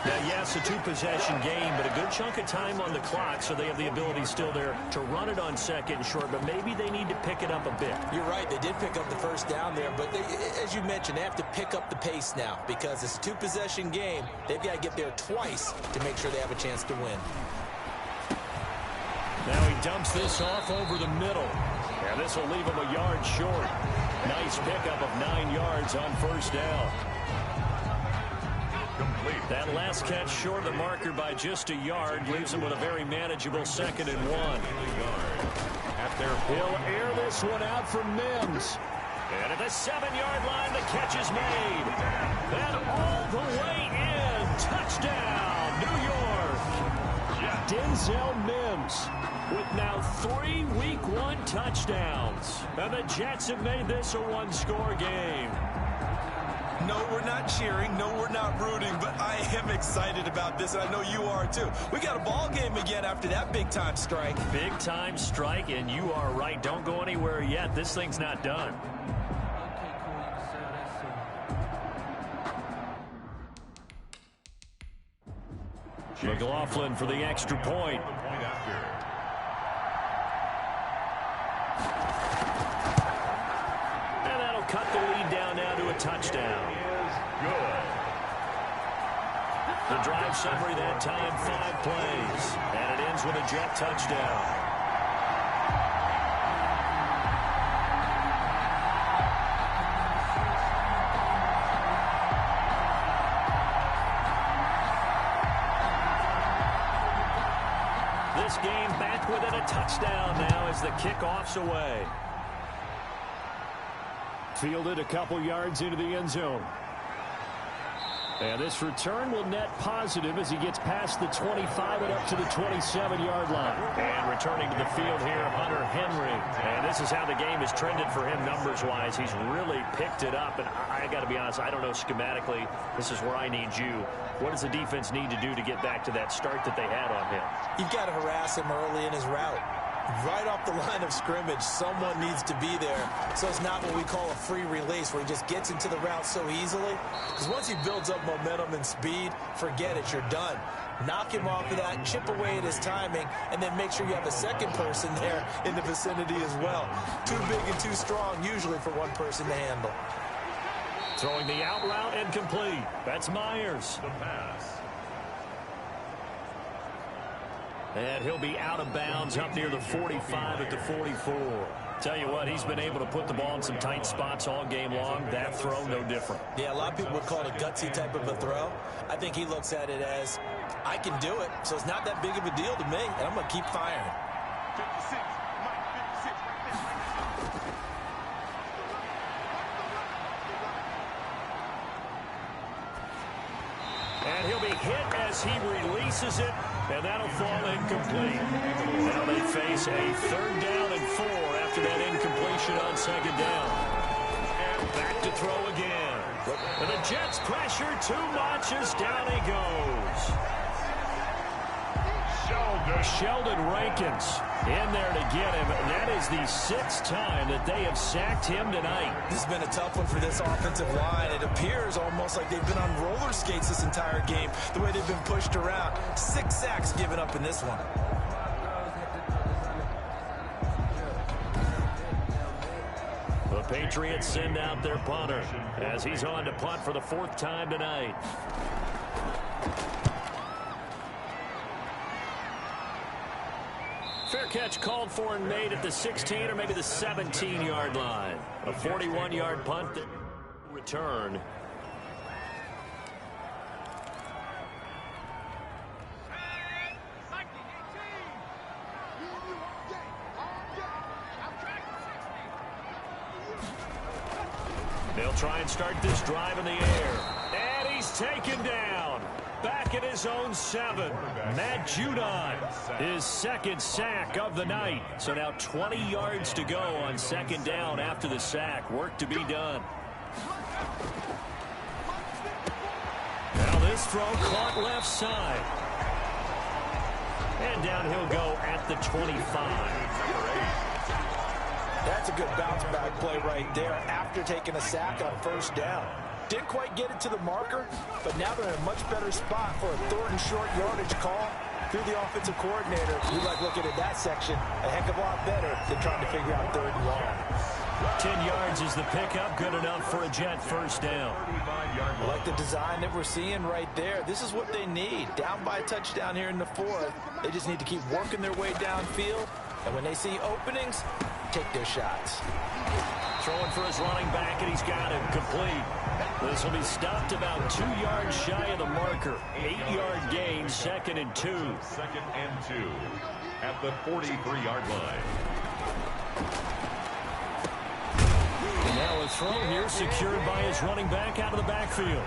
Now, yes, a 2-possession game, but a good chunk of time on the clock, so they have the ability still there to run it on 2nd and short, but maybe they need to pick it up a bit. You're right. They did pick up the first down there, but as you mentioned, they have to pick up the pace now because it's a 2-possession game. They've got to get there twice to make sure they have a chance to win. Now he dumps this off over the middle, and this will leave him a yard short. Nice pickup of 9 yards on first down. Complete. That last catch short of the marker by just a yard leaves him with a very manageable 2nd and 1. At their He'll air this one out for Mims. And at the 7-yard line, the catch is made. And all the way in. Touchdown, New York. Denzel Mims with now 3 Week 1 touchdowns. And the Jets have made this a 1-score game. No, we're not cheering. No, we're not rooting, but I am excited about this, and I know you are too. We got a ball game again after that big-time strike. Big-time strike, and you are right. Don't go anywhere yet. This thing's not done. McLaughlin for the extra point. cut the lead down now to a touchdown. Good. The drive summary that time, 5 plays. And it ends with a Jet touchdown. This game back within a touchdown now as the kickoff's away. Fielded a couple yards into the end zone. And this return will net positive as he gets past the 25 and up to the 27-yard line. And returning to the field here, Hunter Henry. And this is how the game has trended for him numbers-wise. He's really picked it up. And I got to be honest, I don't know schematically. This is where I need you. What does the defense need to do to get back to that start that they had on him? You've got to harass him early in his route. Right off the line of scrimmage, someone needs to be there. So it's not what we call a free release where he just gets into the route so easily. Because once he builds up momentum and speed, forget it, you're done. Knock him off of that, chip away at his timing, and then make sure you have a second person there in the vicinity as well. Too big and too strong usually for one person to handle. Throwing the out route and complete. That's Myers. The pass. And he'll be out of bounds up near the 45 at the 44. Tell you what, he's been able to put the ball in some tight spots all game long. That throw, no different. Yeah, a lot of people would call it a gutsy type of a throw. I think he looks at it as, I can do it, so it's not that big of a deal to me, and I'm going to keep firing. 56, Mike, 56, right there. And he'll be hit as he releases it, and that'll fall incomplete. Now they face a 3rd down and 4 after that incompletion on 2nd down. Back to throw again. And the Jets pressure too much as down he goes. Sheldon Rankins in there to get him. That is the 6th time that they have sacked him tonight. This has been a tough one for this offensive line. It appears almost like they've been on roller skates this entire game, the way they've been pushed around. 6 sacks given up in this one. The Patriots send out their punter as he's on to punt for the 4th time tonight. Fair catch called for and made at the 16 or maybe the 17-yard line. A 41-yard punt that return. They'll try and start this drive in the air. And he's taken down. Back at his own 7. Matt Judon, his 2nd sack of the night. So now 20 yards to go on 2nd down after the sack. Work to be done. Now this throw caught left side. And down he'll go at the 25. That's a good bounce back play right there after taking a sack on 1st down. Didn't quite get it to the marker, but now they're in a much better spot for a 3rd and short yardage call through the offensive coordinator. We like looking at that section a heck of a lot better than trying to figure out 3rd and long. 10 yards is the pickup, good enough for a Jet 1st down. I like the design that we're seeing right there. This is what they need. Down by a touchdown here in the 4th. They just need to keep working their way downfield, and when they see openings, take their shots. Throwing for his running back, and he's got him complete. This will be stopped about 2 yards shy of the marker. 8-yard gain, 2nd and 2. 2nd and 2 at the 43-yard line. And now a throw here secured by his running back out of the backfield.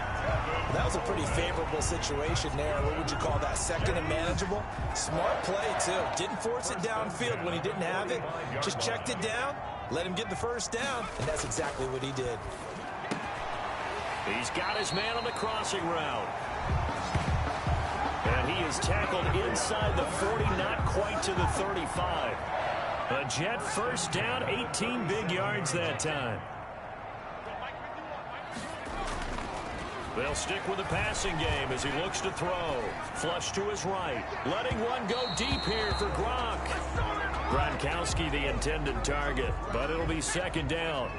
That was a pretty favorable situation there. What would you call that? 2nd and manageable? Smart play, too. Didn't force it downfield when he didn't have it. Just checked it down, let him get the 1st down, and that's exactly what he did. He's got his man on the crossing route. And he is tackled inside the 40, not quite to the 35. A Jet 1st down, 18 big yards that time. They'll stick with the passing game as he looks to throw. Flush to his right. Letting one go deep here for Gronk. Gronkowski the intended target, but it'll be 2nd down.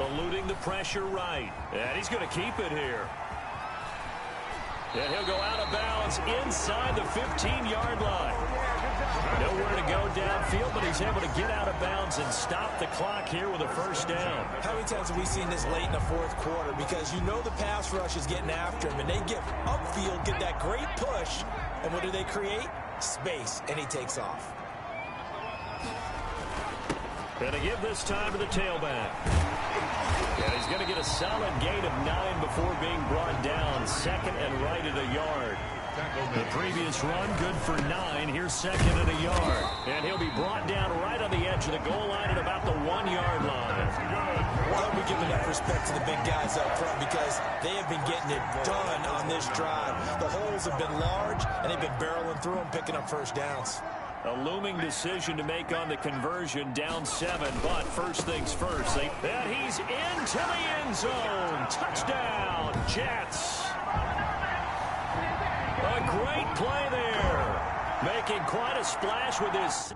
Eluding the pressure right. And he's going to keep it here. And he'll go out of bounds inside the 15-yard line. Nowhere to go downfield, but he's able to get out of bounds and stop the clock here with a first down. How many times have we seen this late in the fourth quarter? Because you know the pass rush is getting after him, and they get upfield, get that great push, and what do they create? Space, and he takes off. And to give this time to the tailback. And he's going to get a solid gain of 9 before being brought down. Second and right at a yard. The previous run, good for 9. Here's second and a yard. And he'll be brought down right on the edge of the goal line at about the 1-yard line. Well, we give enough respect to the big guys up front because they have been getting it done on this drive. The holes have been large, and they've been barreling through them, picking up first downs. A looming decision to make on the conversion, down 7, but first things first. And he's into the end zone. Touchdown, Jets. A great play there. Making quite a splash with his...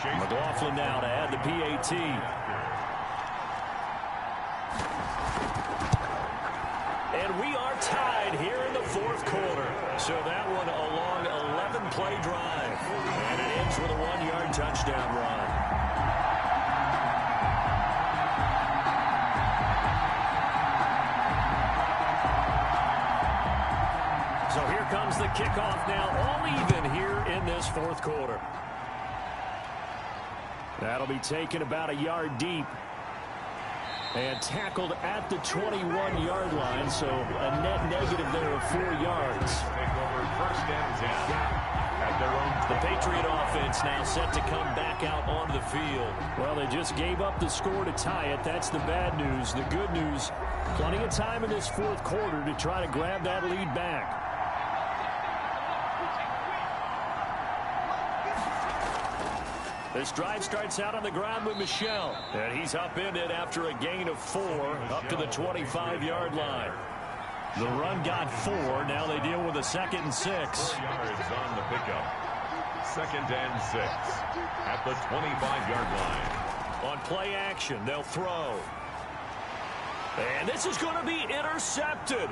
McLaughlin now to add the PAT. And we are tied here in the fourth quarter. So that one a long 11-play drive. And it ends with a 1-yard touchdown run. So here comes the kickoff now, all even here in this fourth quarter. That'll be taken about a yard deep. And tackled at the 21-yard line, so a net negative there of 4 yards. Take over first and 10 at their own. The Patriot offense now set to come back out onto the field. Well, they just gave up the score to tie it. That's the bad news. The good news, plenty of time in this fourth quarter to try to grab that lead back. This drive starts out on the ground with Michel. And he's upended after a gain of 4 up to the 25-yard line. The run got 4. Now they deal with a 2nd and 6. 4 yards on the pickup. 2nd and 6 at the 25-yard line. On play action, they'll throw. And this is going to be intercepted.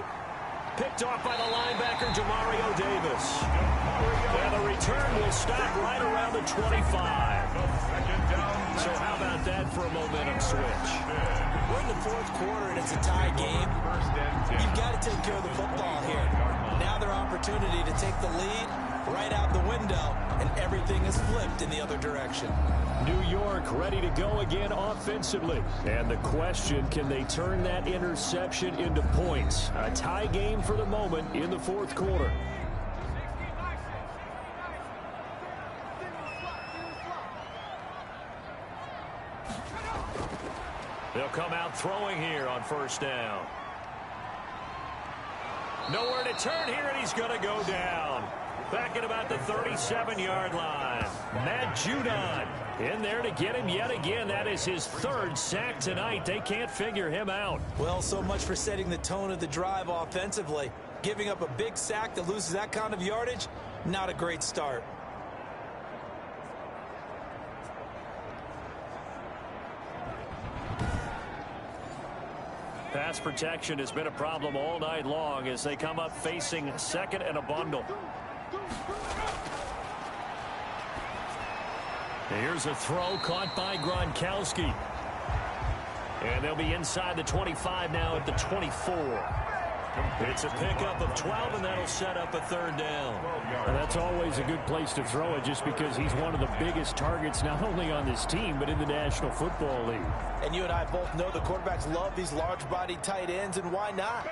Picked off by the linebacker, Jamario Davis. And the return will stop right around the 25. So how about that for a momentum switch? We're in the fourth quarter, and it's a tie game. You've got to take care of the football here. Now their opportunity to take the lead right out the window, and everything is flipped in the other direction. New York ready to go again offensively. And the question, can they turn that interception into points? A tie game for the moment in the fourth quarter. They'll come out throwing here on first down. Nowhere to turn here, and he's going to go down. Back at about the 37-yard line. Matt Judon in there to get him yet again. That is his 3rd sack tonight. They can't figure him out. Well, so much for setting the tone of the drive offensively. Giving up a big sack that loses that kind of yardage, not a great start. Pass protection has been a problem all night long as they come up facing 2nd and a bundle. Here's a throw caught by Gronkowski. And they'll be inside the 25 now at the 24. It's a pickup of 12, and that'll set up a 3rd down. And that's always a good place to throw it just because he's one of the biggest targets not only on this team but in the National Football League. And you and I both know the quarterbacks love these large-bodied tight ends, and why not?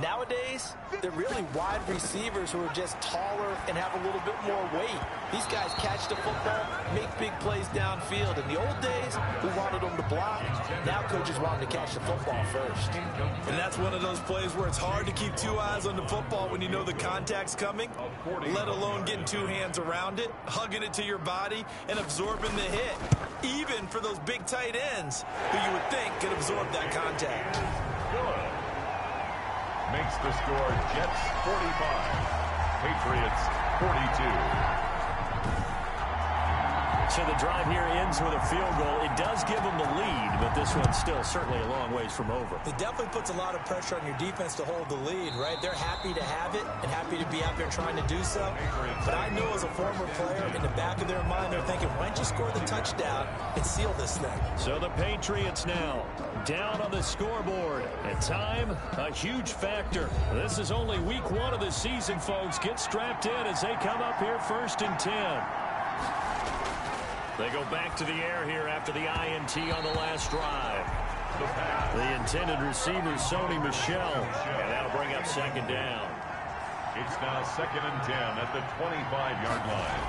Nowadays, they're really wide receivers who are just taller and have a little bit more weight. These guys catch the football, make big plays downfield. In the old days, we wanted them to block. Now coaches want them to catch the football first. And that's one of those plays where it's hard to keep 2 eyes on the football when you know the contact's coming, let alone getting 2 hands around it, hugging it to your body, and absorbing the hit. Even for those big tight ends who you would think could absorb that contact. Makes the score Jets 45, Patriots 42. So the drive here ends with a field goal. It does give them the lead, but this one's still certainly a long ways from over. It definitely puts a lot of pressure on your defense to hold the lead, right? They're happy to have it and happy to be out there trying to do so. But I know as a former player, in the back of their mind, they're thinking, why don't you score the touchdown and seal this thing? So the Patriots now down on the scoreboard. And time, a huge factor. This is only week 1 of the season, folks. Get strapped in as they come up here 1st and 10. They go back to the air here after the INT on the last drive. The intended receiver, Sony Michel. And that'll bring up 2nd down. It's now 2nd and 10 at the 25-yard line.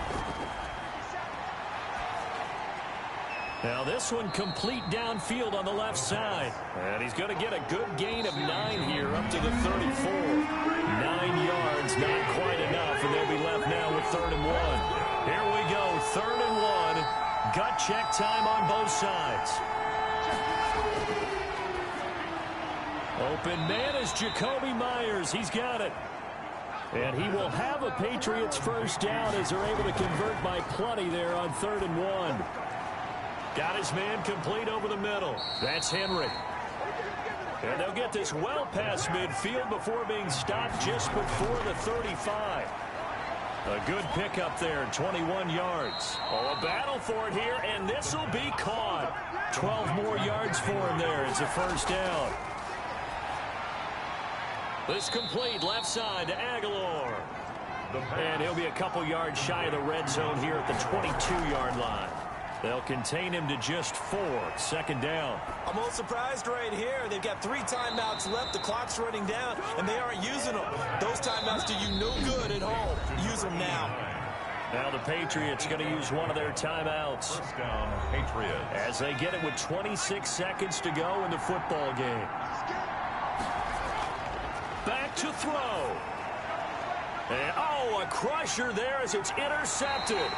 Now this one complete downfield on the left side. And he's going to get a good gain of 9 here up to the 34. 9 yards, not quite enough, and they'll be left now with 3rd and 1. Here we go, 3rd and 1. Gut check time on both sides. Open man is Jacoby Myers. He's got it. And he will have a Patriots 1st down as they're able to convert by plenty there on 3rd and 1. Got his man complete over the middle. That's Henry. And they'll get this well past midfield before being stopped just before the 35. A good pickup there, 21 yards. Oh, a battle for it here, and this will be caught. 12 more yards for him there. It's a 1st down. This complete left side to Aguilar. And he'll be a couple yards shy of the red zone here at the 22-yard line. They'll contain him to just 4. 2nd down. I'm a little surprised right here. They've got 3 timeouts left. The clock's running down, and they aren't using them. Those timeouts do you no good at home. Use them now. Now the Patriots going to use one of their timeouts. 1st down, Patriots. As they get it with 26 seconds to go in the football game. Back to throw. And, oh, a crusher there as it's intercepted.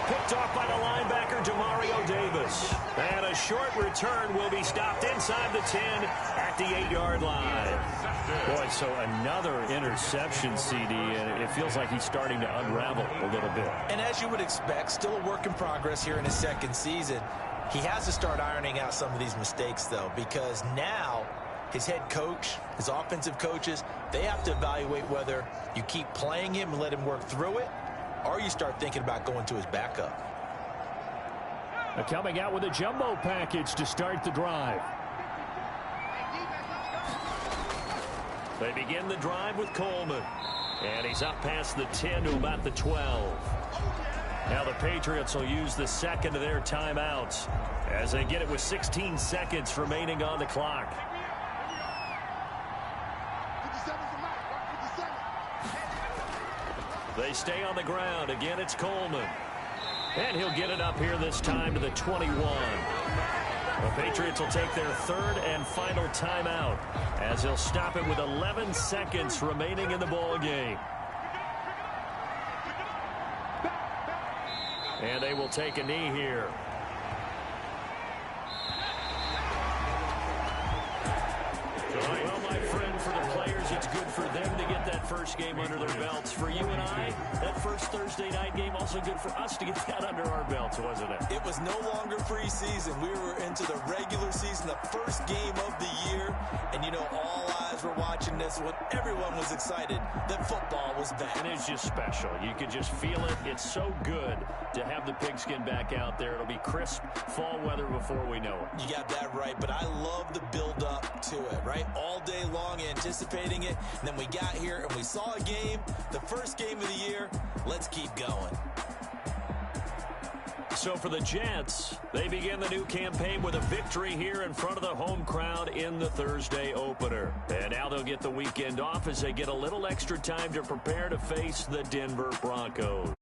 Picked off by the linebacker, Demario Davis. And a short return will be stopped inside the 10 at the 8-yard line. Boy, so another interception, CD, and it feels like he's starting to unravel a little bit. And as you would expect, still a work in progress here in his 2nd season. He has to start ironing out some of these mistakes, though, because now his head coach, his offensive coaches, they have to evaluate whether you keep playing him and let him work through it, or you start thinking about going to his backup. Coming out with a jumbo package to start the drive. They begin the drive with Coleman. And he's up past the 10 to about the 12. Now the Patriots will use the 2nd of their timeouts as they get it with 16 seconds remaining on the clock. They stay on the ground. Again, it's Coleman. And he'll get it up here this time to the 21. The Patriots will take their 3rd and final timeout as he'll stop it with 11 seconds remaining in the ball game. And they will take a knee here. Well, my friend, for the players, it's good for them to get that 1st game under their belts. For you and I, that first Thursday night game, also good for us to get that under our belts, wasn't it? It was no longer preseason. We were into the regular season, the 1st game of the year. And, you know, all eyes were watching this one. Everyone was excited that football was back. And it's just special. You could just feel it. It's so good to have the pigskin back out there. It'll be crisp fall weather before we know it. You got that right, but I love the build-up to it, right? All day long anticipating it, and then we got here and we saw a game, the 1st game of the year. Let's keep going. So for the Jets, they begin the new campaign with a victory here in front of the home crowd in the Thursday opener. And now they'll get the weekend off as they get a little extra time to prepare to face the Denver Broncos.